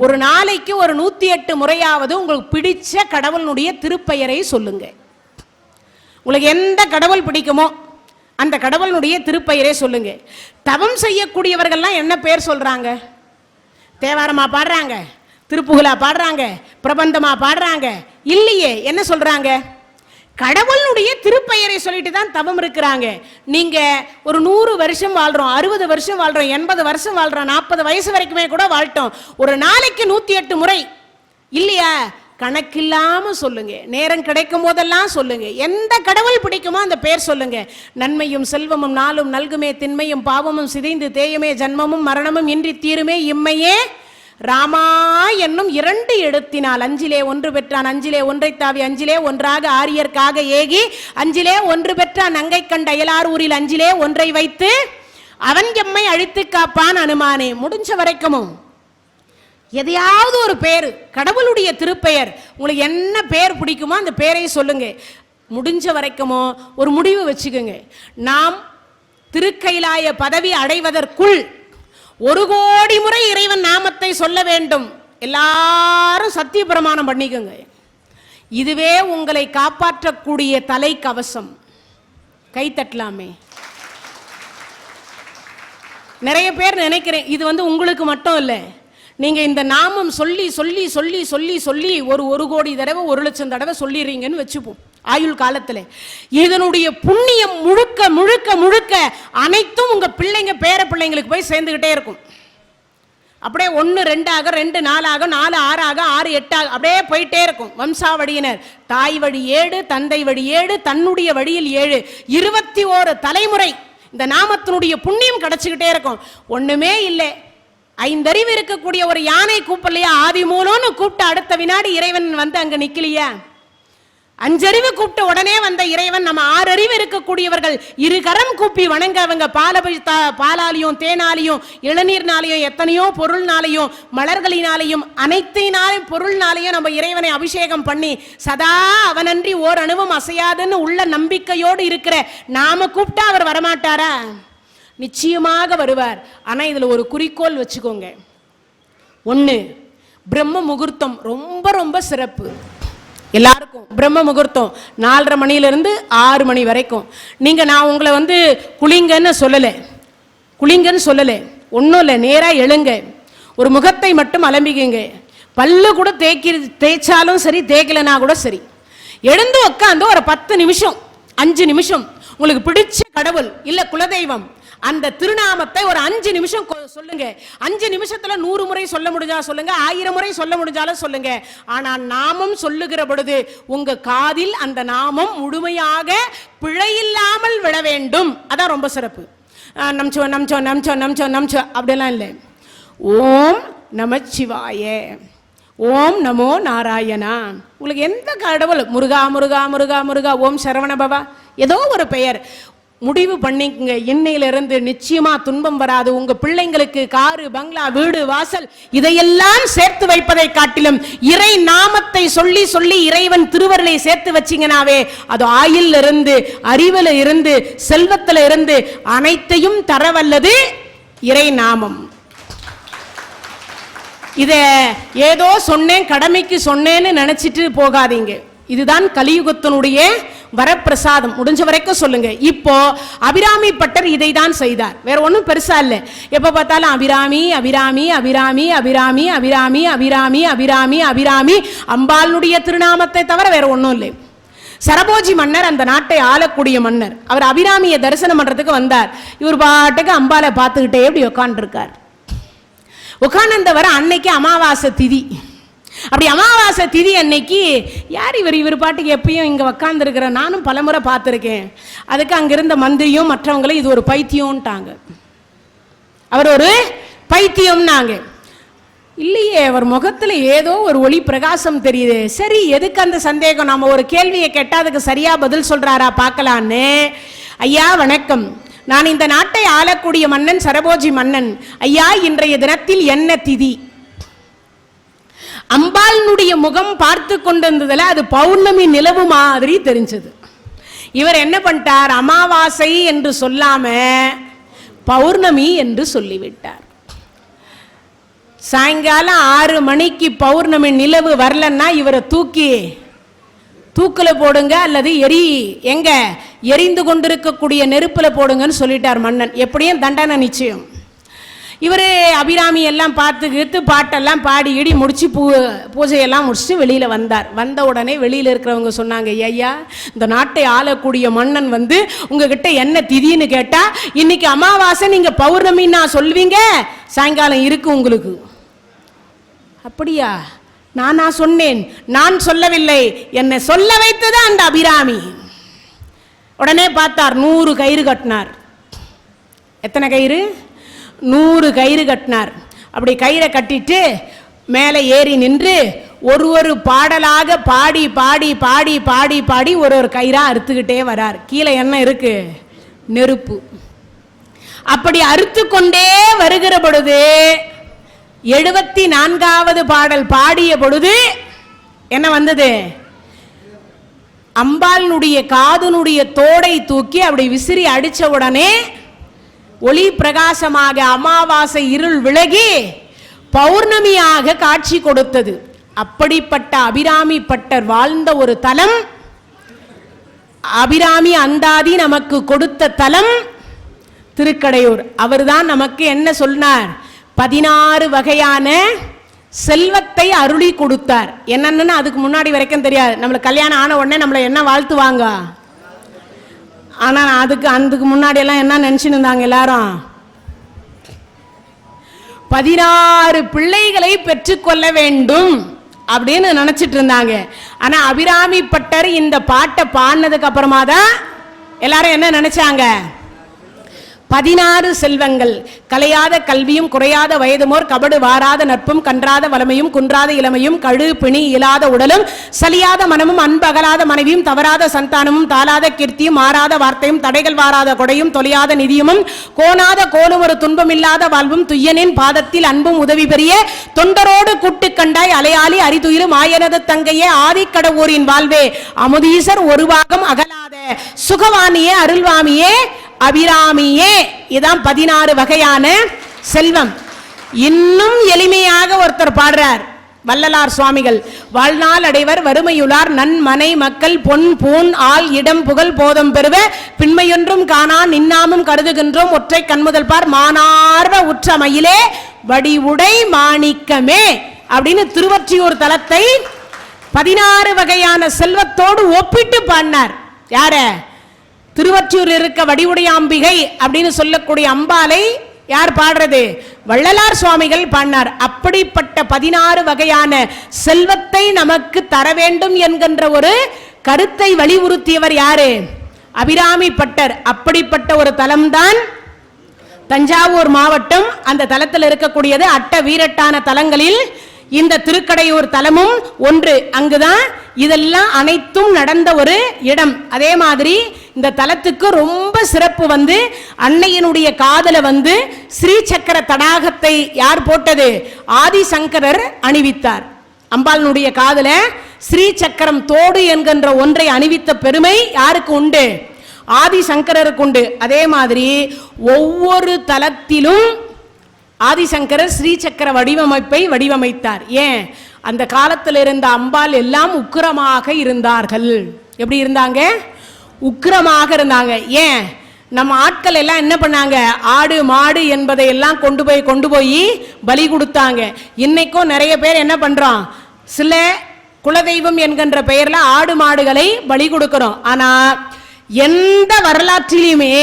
A: ஒரு நாளைக்கு ஒரு 108 முறையாவது உங்களுக்கு பிடிச்ச கடவுளுடைய திருப்பெயரை சொல்லுங்க. உங்களுக்கு எந்த கடவுள் பிடிக்குமோ அந்த கடவுளுடைய திருப்பெயரை சொல்லுங்க. தவம் செய்யக்கூடியவர்கள்லாம் என்ன பேர் சொல்றாங்க? தேவாரமா பாடுறாங்க, திருப்புகழா பாடுறாங்க, பிரபந்தமா பாடுறாங்க இல்லையே. என்ன சொல்றாங்க? கடவுளுடைய திருப்பெயரை சொல்லிட்டு தான் தவம் இருக்கிறாங்க. நீங்க ஒரு 100 வருஷம் வாழ்றோம், 60 வருஷம் வாழ்றோம், 80 வருஷம் வாழ்றோம், 40 வயசு வரைக்குமே கூட வாழ்த்தோம். ஒரு நாளைக்கு 108 முறை இல்லையா? கணக்கில்லாம சொல்லுங்க. நேரம் கிடைக்கும் போதெல்லாம் சொல்லுங்க. எந்த கடவுள் பிடிக்குமோ அந்த பேர் சொல்லுங்க. நன்மையும் செல்வமும் நாளும் நல்குமே, திண்மையும் பாவமும் சிதைந்து தேயுமே, ஜன்மமும் மரணமும் இன்றி தீருமே, இம்மையே ராமா என்னும் 2 எழுத்தினால். 5லே 1 பெற்றான், 5லே 1 தாவி, 5லே 1 ஆரியர்க்காக ஏகி, 5லே 1 பெற்றான் நங்கை கண்ட அயலார் ஊரில், 5லே 1 வைத்து அவன் எம்மை அழித்து காப்பான் அனுமானே. முடிஞ்ச வரைக்கும் எதையாவது ஒரு பேர், கடவுளுடைய திருப்பெயர், உங்களுக்கு என்ன பேர் பிடிக்குமோ அந்த பேரை சொல்லுங்க. முடிஞ்ச வரைக்கும் ஒரு முடிவு வச்சுக்கோங்க. நாம் திருக்கைலாய பதவி அடைவதற்குள் 1 கோடி முறை இறைவன் நாமத்தை சொல்ல வேண்டும். எல்லாரும் சத்திய பிரமாணம் பண்ணிக்கோங்க. இதுவே உங்களை காப்பாற்றக்கூடிய தலை கவசம். கை தட்டலாமே. நிறைய பேர் நினைக்கிறேன் இது உங்களுக்கு மட்டும் இல்லை. நீங்க இந்த நாமம் சொல்லி சொல்லி சொல்லி சொல்லி சொல்லி ஒரு கோடி தடவை 1,00,000 தடவை சொல்லிடுறீங்கன்னு வச்சுப்போம் ஆயுள் காலத்தில். இதனுடைய புண்ணியம் முழுக்க முழுக்க முழுக்க அனைத்தும் உங்க பிள்ளைங்க பேர பிள்ளைங்களுக்கு போய் சேர்ந்துகிட்டே இருக்கும். அப்படியே 1 2 ஆக, 2 4 ஆக, 4 6 ஆக, 6 8 ஆக, அப்படியே போயிட்டே இருக்கும். வம்சாவழியினர் தாய் வழி 7, தந்தை வழி 7, தன்னுடைய வழியில் 7, 21 தலைமுறை இந்த நாமத்தினுடைய புண்ணியம் கிடைச்சுக்கிட்டே இருக்கும். ஒண்ணுமே இல்லை, 5 அறிவு இருக்கக்கூடிய ஒரு யானை கூப்பிடலையா? ஆதி மூலம்னு கூப்பிட்டு அடுத்த வினாடி இறைவன் வந்து அங்க நிக்கலையா? 5 அறிவு கூப்பிட்ட உடனே வந்த இறைவன் நம்ம 6 அறிவு இருக்கக்கூடியவர்கள் 2 கரம் கூப்பி வணங்க அவங்க பாலாலையும் தேனாலையும் இளநீர்னாலையும் எத்தனையோ பொருள்னாலையும் மலர்களினாலையும் அனைத்தினாலையும் பொருள்னாலையும் நம்ம இறைவனை அபிஷேகம் பண்ணி சதா அவனன்றி ஓர் அணுவும் அசையாதுன்னு உள்ள நம்பிக்கையோடு இருக்கிற நாம கூப்பிட்டா அவர் வரமாட்டாரா? நிச்சயமாக வருவார். ஆனா இதுல ஒரு குறிக்கோள் வச்சுக்கோங்க. 1, பிரம்ம முகூர்த்தம் ரொம்ப ரொம்ப சிறப்பு. எல்லாருக்கும் பிரம்ம முகூர்த்தம் 4:30 மணியிலிருந்து 6 மணி வரைக்கும். நான் உங்களை குளிங்கன்னு சொல்லலை, ஒன்றும் இல்லை. நேராக எழுங்க, ஒரு முகத்தை மட்டும் அலம்பிக்குங்க. பல்லு கூட தேய்ச்சாலும் சரி, தேய்க்கலனா கூட சரி, எழுந்து உட்காந்து ஒரு 10 நிமிஷம் 5 நிமிஷம் உங்களுக்கு பிடிச்ச கடவுள் இல்ல குலதெய்வம் அந்த திருநாமத்தை ஒரு 5 நிமிஷம் சொல்லுங்க. 5 நிமிஷத்துல 100 முறை சொல்ல முடிஞ்சா சொல்லுங்க, 1000 முறை சொல்ல முடிஞ்சாலும் சொல்லுங்க. ஆனா நாமம் சொல்லுகிற பொழுது உங்க காதில் அந்த நாமம் முழுமையாக பிழையில்லாமல் விட வேண்டும். அதான் ரொம்ப சிறப்பு. நமச்சோ நமச்சோ நமச்சோ நமச்சோ நமச்சோ அப்படியெல்லாம் இல்லை. ஓம் நமச்சிவாய, ஓம் நமோ நாராயணா. உங்களுக்கு எந்த கடவுள், முருகா முருகா முருகா முருகா, ஓம் சரவண பவா, ஏதோ ஒரு பெயர் முடிவு பண்ணிக்கங்க. இன்னையிலிருந்து நிச்சயமா துன்பம் வராது. உங்க பிள்ளைங்களுக்கு காரு, பங்களா, வீடு, வாசல் இதையெல்லாம் சேர்த்து வைப்பதை காட்டிலும் இறை நாமத்தை சொல்லி சொல்லி இறைவன் திருவருளை சேர்த்து வச்சிங்கனாவே அது ஆயுள்ல இருந்து, அறிவுல இருந்து, செல்வத்துல இருந்து அனைத்தையும் தரவல்லது இறை நாமம். இத ஏதோ சொன்னேன், கடமைக்கு சொன்னேன்னு நினைச்சிட்டு போகாதீங்க. இதுதான் கலியுகத்தினுடைய வரப்பிரசாதம். முடிஞ்ச வரைக்கும் சொல்லுங்க. இப்போ அபிராமி பட்டர் இதை தான் செய்தார், வேற ஒன்றும் பெருசா இல்லை. எப்ப பார்த்தாலும் அபிராமி அபிராமி அபிராமி அபிராமி அபிராமி அபிராமி அபிராமி அபிராமி, அம்பாளுடைய திருநாமத்தை தவிர வேற ஒன்றும் இல்லை. சரபோஜி மன்னர் அந்த நாட்டை ஆளக்கூடிய மன்னர். அவர் அபிராமியை தரிசனம் பண்றதுக்கு வந்தார். இவர் பாட்டுக்கு அம்பாலை பார்த்துக்கிட்டே எப்படி உட்காந்துருக்கார். உட்கார்ந்தவர் அன்னைக்கு அமாவாசை திதி. அப்படி அமாவாசை திதி அன்னைக்கு யார் இவர் பாட்டுக்கு எப்பயும் இங்கே உக்காந்துருக்கிற, நானும் பலமுறை பார்த்துருக்கேன். அதுக்கு அங்கிருந்த மந்திரியும் மற்றவங்களும் இது ஒரு பைத்தியம்ட்டாங்க. அவர் ஒரு பைத்தியம்னாங்க. இல்லையே, அவர் முகத்தில் ஏதோ ஒரு ஒளி பிரகாசம் தெரியுது. சரி, எதுக்கு அந்த சந்தேகம்? நம்ம ஒரு கேள்வியை கேட்டால் அதுக்கு சரியா பதில் சொல்றாரா பார்க்கலான்னு. ஐயா வணக்கம், நான் இந்த நாட்டை ஆளக்கூடிய மன்னன் சரபோஜி மன்னன். ஐயா, இன்றைய தினத்தில் என்ன திதி? அம்பாளுடைய முகம் பார்த்து கொண்டிருந்ததுல அது பௌர்ணமி நிலவு மாதிரி தெரிஞ்சது. இவர் என்ன பண்ணிட்டார், அமாவாசை என்று சொல்லாம பௌர்ணமி என்று சொல்லிவிட்டார். சாயங்காலம் 6 மணிக்கு பௌர்ணமி நிலவு வரலன்னா இவரை தூக்கில போடுங்க, அல்லது எங்க எரிந்து கொண்டிருக்கக்கூடிய நெருப்புல போடுங்கன்னு சொல்லிட்டார் மன்னன். எப்படியும் தண்டனை நிச்சயம். இவர் அபிராமி எல்லாம் பார்த்துக்கிட்டு பாட்டெல்லாம் பாடி இடி முடிச்சு பூஜையெல்லாம் முடிச்சுட்டு வெளியில் வந்தார். வந்த உடனே வெளியில் இருக்கிறவங்க சொன்னாங்க, ஐயா, இந்த நாட்டை ஆளக்கூடிய மன்னன் வந்து உங்ககிட்ட என்ன திதின்னு கேட்டா, இன்னைக்கு அமாவாசை, நீங்க பௌர்ணமி நான் சொல்வீங்க, சாயங்காலம் இருக்கு உங்களுக்கு. அப்படியா? நானா சொன்னேன்? நான் சொல்லவில்லை, என்னை சொல்ல வைத்தது அந்த அபிராமி. உடனே பார்த்தார், 100 கயிறு கட்டினார். எத்தனை கயிறு? 100 கயிறு கட்டினார். அப்படி கயிறை கட்டிட்டு மேலே ஏறி நின்று ஒரு பாடலாக பாடி பாடி பாடி பாடி பாடி ஒரு கயிறா அறுத்துக்கிட்டே வரார். கீழே என்ன இருக்கு? நெருப்பு. அப்படி அறுத்து கொண்டே வருகிற பொழுது 74வது பாடல் பாடிய பொழுது என்ன வந்தது? அம்பாளுடைய காதுனுடைய தோடை தூக்கி அப்படி விசிறி அடிச்ச உடனே ஒளி பிரகாசமாக அமாவாசை இருள் விலகி பௌர்ணமியாக காட்சி கொடுத்தது. அப்படிப்பட்ட அபிராமி பட்டர் வாழ்ந்த ஒரு தலம், அபிராமி அந்தாதி நமக்கு கொடுத்த தலம் திருக்கடையூர். அவர்தான் நமக்கு என்ன சொன்னார்? 16 வகையான செல்வத்தை அருளி கொடுத்தார். என்னன்னு அதுக்கு முன்னாடி வரைக்கும் தெரியாது. நம்மளுக்கு கல்யாணம் ஆன உடனே நம்மளை என்ன வாழ்த்துவாங்க? ஆனா அதுக்கு முன்னாடி எல்லாம் என்ன நினைச்சுன்னு இருந்தாங்க எல்லாரும்? 16 பிள்ளைகளை பெற்றுக்கொள்ள வேண்டும் அப்படின்னு நினைச்சிட்டு இருந்தாங்க. ஆனா அபிராமி பட்டர் இந்த பாட்டை பாடினதுக்கு அப்புறமா தான் எல்லாரும் என்ன நினைச்சாங்க? 16 செல்வங்கள், கலையாத கல்வியும் குறையாத வயதுமோர் கபடு வாராத நட்பும் கன்றாத வளமையும் குன்றாத இளமையும் கழு பிணி இயலாத உடலும் சலியாத மனமும் அன்பகலாத மனைவியும் தவறாத சந்தானமும் தாளாத கீர்த்தியும் மாறாத வார்த்தையும் தடைகள் வாராத கொடையும் தொலையாத நிதியமும் கோணாத கோலும் ஒரு துன்பமில்லாத வாழ்வும் துய்யனின் பாதத்தில் அன்பும் உதவி பெரிய தொண்டரோடு கூட்டு கண்டாய் அலையாளி அரிதுயிலும் ஆயனது தங்கையே ஆதிக்கடவுரின் வாழ்வே அமுதீசர் ஒரு பாகம் அகலாத சுகவாணியே அருள்வாமியே அபிராமியே. இதான் 16 வகையான செல்வம். இன்னும் எளிமையாக ஒருத்தர் பாடுறார், வள்ளலார் சுவாமிகள். வாழ்நாள் அடைவர் வறுமையுளார் நன்மனை மக்கள் பொன் பூன் ஆள் இடம் புகழ் போதம் பெறுவ பின்மையொன்றும் காணா நின்னாமும் கருதுகின்றோம் ஒற்றை கண்முதல் பார் மானார்வ உற்ற மயிலே வடிவுடை மாணிக்கமே அப்படின்னு திருவொற்றியூர் தலத்தை 16 வகையான செல்வத்தோடு ஒப்பிட்டு பாடினார். யார? திருவொற்றியூர் இருக்க வடிவுடையாம்பிகை அப்படின்னு சொல்லக்கூடிய அம்பாலை யார் பாடுறது? வள்ளலார் சுவாமிகள் பாடினார். அப்படிப்பட்ட 16 வகையான செல்வத்தை நமக்கு தர வேண்டும் என்கின்ற ஒரு கருத்தை வலியுறுத்தியவர் யாரு? அபிராமி பட்டர். அப்படிப்பட்ட ஒரு தலம்தான் தஞ்சாவூர் மாவட்டம். அந்த தலத்தில் இருக்கக்கூடியது அட்ட வீரட்டான தலங்களில் இந்த திருக்கடையூர் தலமும் ஒன்று. அங்குதான் இதெல்லாம் அனைத்தும் நடந்த ஒரு இடம். அதே மாதிரி இந்த தலத்துக்கு ரொம்ப சிறப்பு வந்து அன்னையினுடைய காதல வந்து ஸ்ரீசக்கர தடாகத்தை யார் போட்டது? ஆதிசங்கரர் அணிவித்தார். அம்பாளுடைய காதல ஸ்ரீசக்கரம் தோடு என்கின்ற ஒன்றை அணிவித்த பெருமை யாருக்கு உண்டு? ஆதிசங்கரருக்கு உண்டு. அதே மாதிரி ஒவ்வொரு தலத்திலும் ஆதிசங்கரர் ஸ்ரீசக்கர வடிவமைப்பை வடிவமைத்தார். ஏன்? அந்த காலத்தில் இருந்த அம்பாள் எல்லாம் உக்கிரமாக இருந்தார்கள். எப்படி இருந்தாங்க? உக்கிரமாக இருந்தாங்க. ஏன்? நம்ம ஆட்கள் எல்லாம் என்ன பண்ணாங்க? ஆடு மாடு என்பதை எல்லாம் கொண்டு போய் பலி கொடுத்தாங்க. இன்னைக்கும் நிறைய பேர் என்ன பண்றோம்? சில குலதெய்வம் என்கின்ற பெயர்ல ஆடு மாடுகளை பலி கொடுக்கிறோம். ஆனா எந்த வரலாற்றிலுமே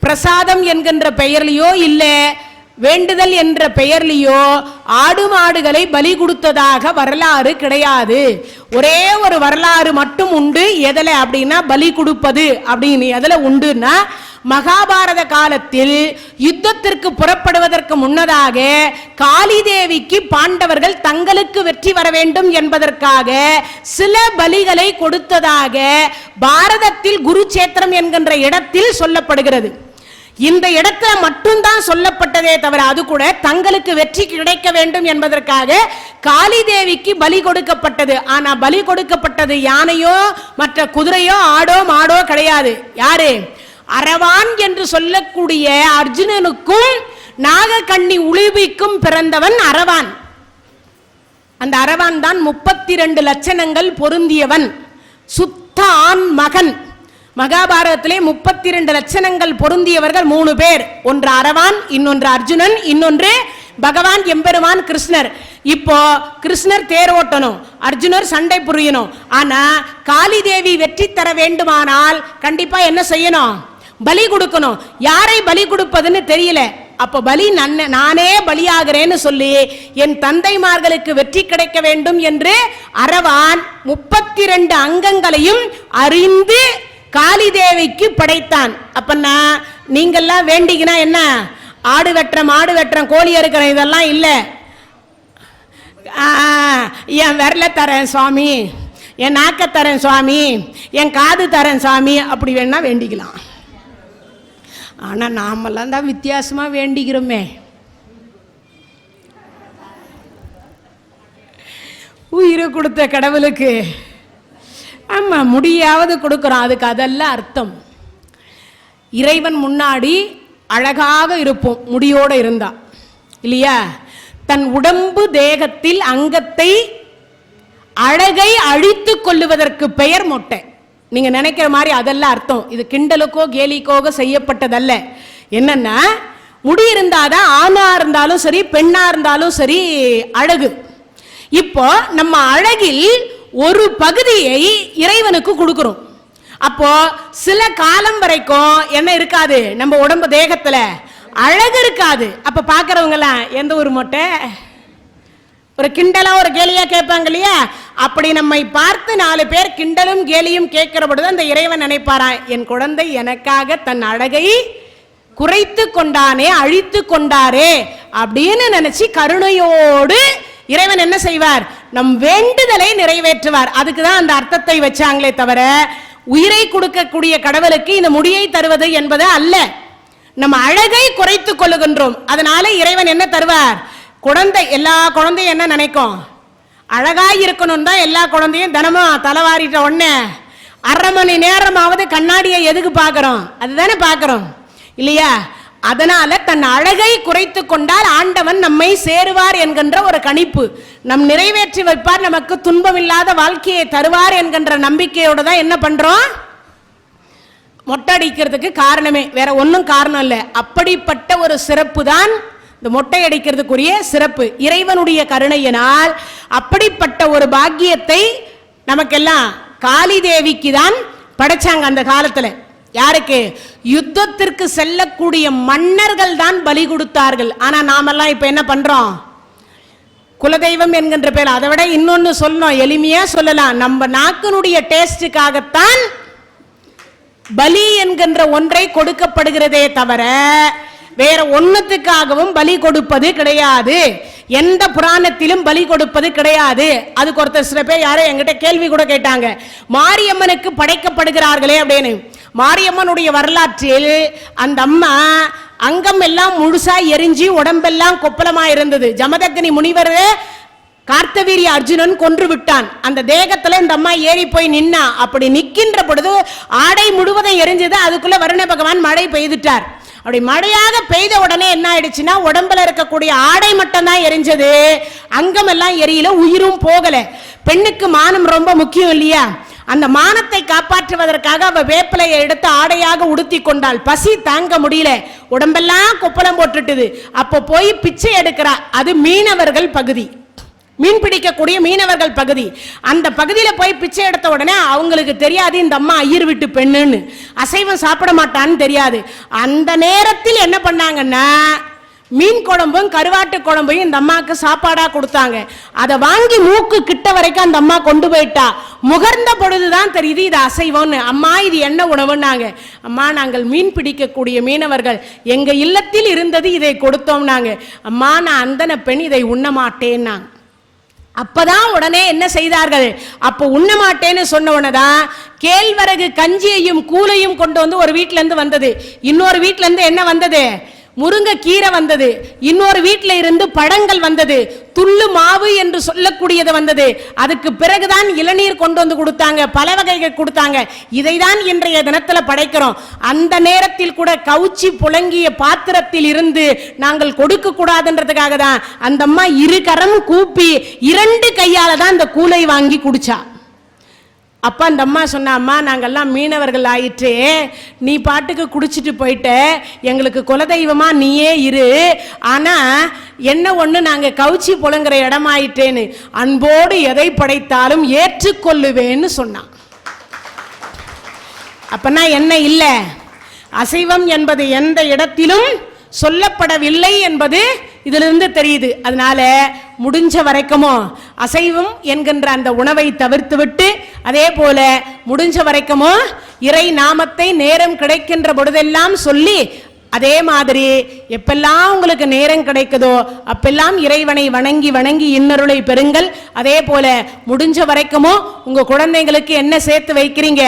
A: பிரசாதம் என்கின்ற பெயர்லையோ இல்ல வேண்டுதல் என்ற பெயர்லையோ ஆடு மாடுகளை பலி கொடுத்ததாக வரலாறு கிடையாது. ஒரே ஒரு வரலாறு மட்டும் உண்டு. எதுல அப்படின்னா பலி கொடுப்பது அப்படின்னு எதுல உண்டுன்னா, மகாபாரத காலத்தில் யுத்தத்திற்கு புறப்படுவதற்கு முன்னதாக காளி தேவிக்கு பாண்டவர்கள் தங்களுக்கு வெற்றி வர வேண்டும் என்பதற்காக சில பலிகளை கொடுத்ததாக பாரதத்தில் குருச்சேத்திரம் என்கின்ற இடத்தில் சொல்லப்படுகிறது. இந்த இடத்துல மட்டும்தான் சொல்லப்பட்டதே தவிர, அது கூட தங்களுக்கு வெற்றி கிடைக்க வேண்டும் என்பதற்காக காளி தேவிக்கு பலி கொடுக்கப்பட்டது. ஆனா பலி கொடுக்கப்பட்டது யானையோ மற்ற குதிரையோ ஆடோ மாடோ கிடையாது. யாரு? அரவான் என்று சொல்லக்கூடிய அர்ஜுனனுக்கும் நாகக்கண்ணி உளிபிக்கும் பிறந்தவன் அரவான். அந்த அரவான் தான் 32 லட்சணங்கள் பொருந்தியவன், சுத்த ஆண் மகன். மகாபாரதத்திலே 32 லட்சணங்கள் பொருந்தியவர்கள் 3 பேர். ஒன்று அரவான், இன்னொன்று அர்ஜுனன், இன்னொன்று பகவான் எம்பெருமான் கிருஷ்ணர். இப்போ கிருஷ்ணர் தேர் ஓட்டணும், அர்ஜுனர் சண்டை புரியணும். ஆனா காளி தேவி வெற்றி தர வேண்டுமானால் கண்டிப்பா என்ன செய்யணும்? பலி கொடுக்கணும். யாரை பலி கொடுப்பதுன்னு தெரியல. அப்ப பலி நானே பலியாகிறேன்னு சொல்லி என் தந்தைமார்களுக்கு வெற்றி கிடைக்க வேண்டும் என்று அரவான் 32 அங்கங்களையும் அறிந்து காளி தேவிக்கு படைத்தான். அப்பன்னா நீங்கெல்லாம் வேண்டிக்கினா என்ன? ஆடு வெட்டுறேன், மாடு வெட்டுறேன், கோழி அறுக்கிறேன், இதெல்லாம் இல்லை. என் விரல தரேன் சுவாமி, என் நாக்க தரேன் சுவாமி, என் காது தரேன் சாமி, அப்படி வேணா வேண்டிக்கலாம். ஆனா நாமெல்லாம் தான் வித்தியாசமா வேண்டிக்கிறோமே. உயிரை கொடுத்த கடவுளுக்கு ஆமா முடியாவது கொடுக்கிறோம். அதுக்கு அதெல்லாம் அர்த்தம். இறைவன் முன்னாடி அழகாக இருப்போம் முடியோட இருந்தா இல்லையா? தன் உடம்பு தேகத்தில் அங்கத்தை அழகை அழித்து கொள்ளுவதற்கு பெயர் மொட்டை. நீங்க நினைக்கிற மாதிரி அதெல்லாம் அர்த்தம். இது கிண்டலுக்கோ கேலிக்கோ செய்யப்பட்டதல்ல. என்னன்னா, முடி இருந்தாதான் ஆணா இருந்தாலும் சரி பெண்ணா இருந்தாலும் சரி அழகு. இப்போ நம்ம அழகில் ஒரு பகுதியை இறைவனுக்கு கொடுக்கிறோம். அப்போ சில காலம் வரைக்கும் என்ன இருக்காது? நம்ம உடம்பு தேகத்துல அழகு இருக்காது. அப்ப பாக்குறவங்க எல்லாம் எந்த ஒரு மொட்டை, ஒரு கிண்டலா ஒரு கேலியா கேட்பாங்க இல்லையா? அப்படி நம்மை பார்த்து 4 பேர் கிண்டலும் கேலியும் கேட்கிற பொழுது அந்த இறைவன் நினைப்பாரான், என் குழந்தை எனக்காக தன் அழகை குறைத்து கொண்டானே, அழித்து கொண்டாரே அப்படின்னு நினைச்சு கருணையோடு இறைவன் என்ன செய்வார்? நம் வேண்டுதலை நிறைவேற்றுவார். அதுக்குதான் அந்த அர்த்தத்தை வச்சாங்களே தவிர உயிரை கொடுக்கக்கூடிய கடவுளுக்கு இந்த முடியை தருவது என்பது அல்ல. நம்ம அழகை குறைத்துக் கொள்ளுகின்றோம். அதனால இறைவன் என்ன தருவார்? குழந்தை. எல்லா குழந்தையும் என்ன நினைக்கும்? அழகாய் இருக்கணும் தான் எல்லா குழந்தையும் தினமும் தலைவாரிட்ட உடனே அரை மணி நேரமாவது கண்ணாடியை எதுக்கு பார்க்கிறோம்? அதுதானே பார்க்கிறோம் இல்லையா? அதனால தன் அழகை குறைத்து கொண்டால் ஆண்டவன் நம்மை சேருவார் என்கின்ற ஒரு கணிப்பு. நம் நிறைவேற்றி வைப்பார், நமக்கு துன்பம் இல்லாத வாழ்க்கையை தருவார் என்கின்ற நம்பிக்கையோட தான் என்ன பண்றோம்? மொட்டை அடிக்கிறதுக்கு காரணமே, வேற ஒன்றும் காரணம் இல்லை. அப்படிப்பட்ட ஒரு சிறப்பு தான் இந்த மொட்டை அடிக்கிறதுக்குரிய சிறப்பு. இறைவனுடைய கருணையினால் அப்படிப்பட்ட ஒரு பாக்கியத்தை நமக்கெல்லாம் காளி தேவிக்கு தான் படைச்சாங்க அந்த காலத்துல. யாருக்கு? யுத்தத்திற்கு செல்லக்கூடிய மன்னர்கள் தான் பலி கொடுத்தார்கள். ஆனா நாமெல்லாம் இப்ப என்ன பண்றோம்? குலதெய்வம் என்கின்ற பேர். அதை விட இன்னொன்னு சொல்லணும், எளிமையா சொல்லலாம், நம்ம நாக்கினுடைய டேஸ்டுக்காகத்தான் பலி என்கின்ற ஒன்றை கொடுக்கப்படுகிறதே தவிர வேற ஒன்னத்துக்காகவும் பலி கொடுப்பது கிடையாது. எந்த புராணத்திலும் பலி கொடுப்பது கிடையாது. அதுக்கு ஒருத்தர் சில பேர் யாரோ என்கிட்ட கேள்வி கூட கேட்டாங்க, மாரியம்மனுக்கு படைக்கப்படுகிறார்களே அப்படின்னு. மாரியம்மனுடைய வரலாற்றில் அந்த அம்மா அங்கம் எல்லாம் முழுசா எரிஞ்சு உடம்பெல்லாம் கொப்பளமா இருந்தது. ஜமதக்னி முனிவர் கார்த்தவீரிய அர்ஜுனன் கொன்று விட்டான். அந்த தேகத்துல இந்த அம்மா ஏறி போய் நின்னா. அப்படி நிக்கின்ற பொழுது ஆடை முழுவதும் எரிஞ்சது. அதுக்குள்ள வருண பகவான் மழை பெய்துட்டார். அப்படி மழையாக பெய்த உடனே என்ன ஆயிடுச்சுன்னா, உடம்புல இருக்கக்கூடிய ஆடை மட்டும் தான் எரிஞ்சது, அங்கம் எல்லாம் எரியல, உயிரும் போகல. பெண்ணுக்கு மானம் ரொம்ப முக்கியம் இல்லையா? அந்த மானத்தை காப்பாற்றுவதற்காக அவ வேப்பிலையை எடுத்து ஆடையாக உடுத்தி கொண்டாள். பசி தாங்க முடியல, உடம்பெல்லாம் கொப்பளம் போட்டுட்டுது. அப்போ போய் பிச்சை எடுக்கிறா. அது மீனவர்கள் பகுதி. மீன் பிடிக்கக்கூடிய மீனவர்கள் பகுதி. அந்த பகுதியில் போய் பிச்சை எடுத்த உடனே அவங்களுக்கு தெரியாது இந்த அம்மா ஐயர் வீட்டு பெண்ணுன்னு, அசைவம் சாப்பிட மாட்டான்னு தெரியாது. அந்த நேரத்தில் என்ன பண்ணாங்கன்னா மீன் குழம்பும் கருவாட்டு குழம்பையும் இந்த அம்மாவுக்கு சாப்பாடா கொடுத்தாங்க. அதை வாங்கி மூக்கு கிட்ட வரைக்கும் அந்த அம்மா கொண்டு போயிட்டா. முகர்ந்த பொழுதுதான் தெரியுது இது அசைவம்னு. அம்மா இது என்ன உணவுன்னாங்க. அம்மா நாங்கள் மீன் பிடிக்கக்கூடிய மீனவர்கள், எங்க இல்லத்தில் இருந்தது இதை கொடுத்தோம்னாங்க. அம்மா நான் அந்தன பெண், இதை உண்ண மாட்டேன்னா. அப்பதான் உடனே என்ன செய்தார்கள், அப்போ உண்ண மாட்டேன்னு சொன்ன உடனேதான் கேழ்வரகு கஞ்சியையும் கூலையும் கொண்டு வந்து ஒரு வீட்டுல இருந்து வந்தது. இன்னொரு வீட்டுல இருந்து என்ன வந்தது, முருங்கை கீரை வந்தது. இன்னொரு வீட்டில இருந்து பழங்கள் வந்தது. துள்ளு மாவு என்று சொல்லக்கூடியது வந்தது. அதுக்கு பிறகுதான் இளநீர் கொண்டு வந்து கொடுத்தாங்க, பல வகைகள் கொடுத்தாங்க. இதைதான் இன்றைய தினத்துல படைக்கிறோம். அந்த நேரத்தில் கூட கவுச்சி புழங்கிய பாத்திரத்தில் இருந்து நாங்கள் கொடுக்க கூடாதுன்றதுக்காக தான் அந்த அம்மா இரு கரம் கூப்பி 2 கையால தான் இந்த கூலை வாங்கி குடிச்சா. அப்ப அந்த அம்மா சொன்ன, அம்மா நாங்கெல்லாம் மீனவர்கள் ஆயிற்று, நீ பாட்டுக்கு குடிச்சிட்டு போயிட்ட, எங்களுக்கு குலதெய்வமா நீயே இரு, ஆனா என்ன ஒண்ணு நாங்க கவுச்சி புலங்குற இடமாயிட்டேன்னு, அன்போடு எதை படைத்தாலும் ஏற்றுக்கொள்ளுவேன்னு சொன்னான். அப்பனா என்ன இல்ல, அசைவம் என்பது எந்த இடத்திலும் சொல்லப்படவில்லை என்பது இதிலிருந்து தெரியுது. அதனால முடிஞ்ச வரைக்குமோ அசைவம் என்கின்ற அந்த உணவை தவிர்த்து விட்டு, அதே போல முடிஞ்ச வரைக்குமோ இறை நாமத்தை நேரம் கிடைக்கின்ற பொழுதெல்லாம் சொல்லி, அதே மாதிரி எப்பெல்லாம் உங்களுக்கு நேரம் கிடைக்குதோ அப்பெல்லாம் இறைவனை வணங்கி வணங்கி இன்னருளை பெறுங்கள். அதே போல முடிஞ்ச வரைக்குமோ உங்க குழந்தைங்களுக்கு என்ன சேர்த்து வைக்கிறீங்க,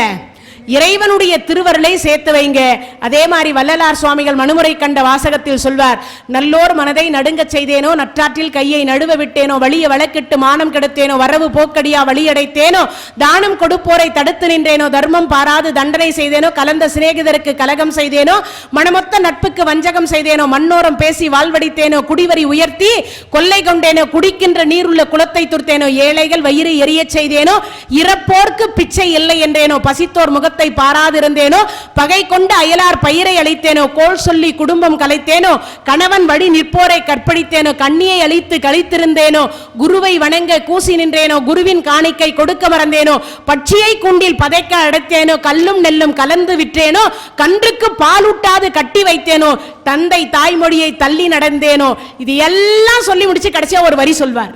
A: இறைவனுடைய திருவருளை சேர்த்து வைங்க. அதே மாதிரி வள்ளலார் சுவாமிகள் மனுமுறை கண்ட வாசகத்தில் சொல்வார், நல்லோர் மனதை நடுங்க செய்தேனோ, நற்றாற்றில் கையை நடுவ விட்டேனோ, வலிய வழக்கிட்டு மானம் கெடுத்தேனோ, வரவு போக்கடியா வழியடைத்தேனோ, தானம் கொடுப்போரை தடுத்து நின்றேனோ, தர்மம் பாராது தண்டனை செய்தேனோ, கலந்த சிநேகிதருக்கு கலகம் செய்தேனோ, மனமொத்த நட்புக்கு வஞ்சகம் செய்தேனோ, மண்ணோரம் பேசி வாழ்வடித்தேனோ, குடிவரி உயர்த்தி கொள்ளை கொண்டேனோ, குடிக்கின்ற நீருள்ள குளத்தை துர்த்தேனோ, ஏழைகள் வயிறு எரிய செய்தேனோ, இறப்போர்க்கு பிச்சை இல்லை என்றேனோ, பசித்தோர் முகத்தை பாராதிருந்தேனோ, பகை கொண்டு அயலார் பயிரை அளித்தேனோ, கோள் சொல்லி குடும்பம் கலைத்தேனோ, கணவன் வழி நிற்போரை கற்பழித்தேனோ, கண்ணியை அழித்து கழித்திருந்தேனோ, குருவை வணங்க கூசி நின்றேனோ, குருவின் காணிக்கை கொடுக்க மறந்தேனோ, பட்சியை கூண்டில் பதைக்க அடைத்தேனோ, கல்லும் நெல்லும் கலந்து விற்றேனோ, கன்றுக்கு பாலூட்டாது கட்டி வைத்தேனோ, தந்தை தாய்மொழியை தள்ளி நடந்தேனோ. இது எல்லாம் சொல்லி முடிச்சு கடைசியா ஒரு வரி சொல்வார்,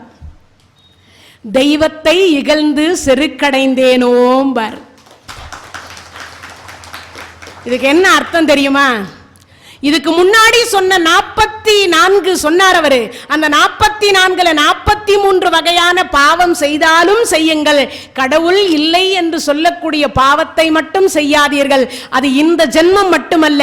A: தெய்வத்தை இகழ்ந்து செருக்கடைந்தேனோம்பர். இதுக்கு என்ன அர்த்தம் தெரியுமா? இதுக்கு முன்னாடி சொன்ன 44 சொன்னார் அவரு. அந்த 44ல 43 வகையான பாவம் செய்தாலும் செய்யுங்கள், கடவுள் இல்லை என்று சொல்லக்கூடிய பாவத்தை மட்டும் செய்யாதீர்கள். அது இந்த ஜென்மம் மட்டுமல்ல,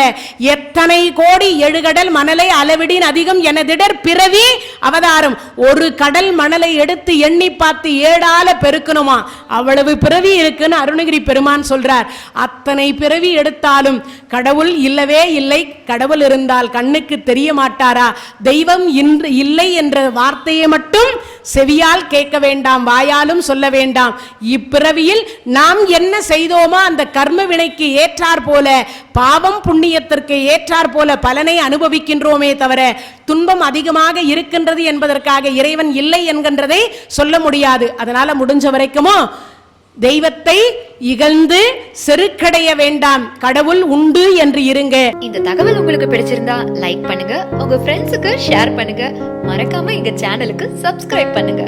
A: எத்தனை கோடி எழுகடல் மணலை அளவிடின் அதிகம் எனதிடர் பிறவி அவதாரம். ஒரு கடல் மணலை எடுத்து எண்ணி பார்த்து 7ஆல பெருக்கணுமா, அவ்வளவு பிறவி இருக்குன்னு அருணகிரி பெருமான் சொல்றார். அத்தனை பிறவி எடுத்தாலும் கடவுள் இல்லவே இல்லை, கடவுள் இருந்தால் கண்ணுக்கு தெரிய மாட்டாரா? தெய்வம் இன்று இல்லை என்ற வார்த்தையை மட்டும் செவியால் கேட்க வேண்டாம், வாயாலும் சொல்ல வேண்டாம். இப்பிறவியில் நாம் என்ன செய்தோமோ அந்த கர்ம வினைக்கு ஏற்றார் போல, பாவம் புண்ணியத்திற்கு ஏற்றார் போல பலனை அனுபவிக்கின்றோமே தவிர துன்பம் அதிகமாக இருக்கின்றது என்பதற்காக இறைவன் இல்லை என்கின்றதை சொல்ல முடியாது. அதனால முடிஞ்ச வரைக்குமோ தெய்வத்தை இகழ்ந்து செருக்கடைய வேண்டாம், கடவுள் உண்டு என்று இருங்க.
B: இந்த தகவல் உங்களுக்கு பிடிச்சிருந்தா லைக் பண்ணுங்க, உங்க ஃப்ரெண்ட்ஸுக்கு ஷேர் பண்ணுங்க, மறக்காம எங்க சேனலுக்கு சப்ஸ்கிரைப் பண்ணுங்க.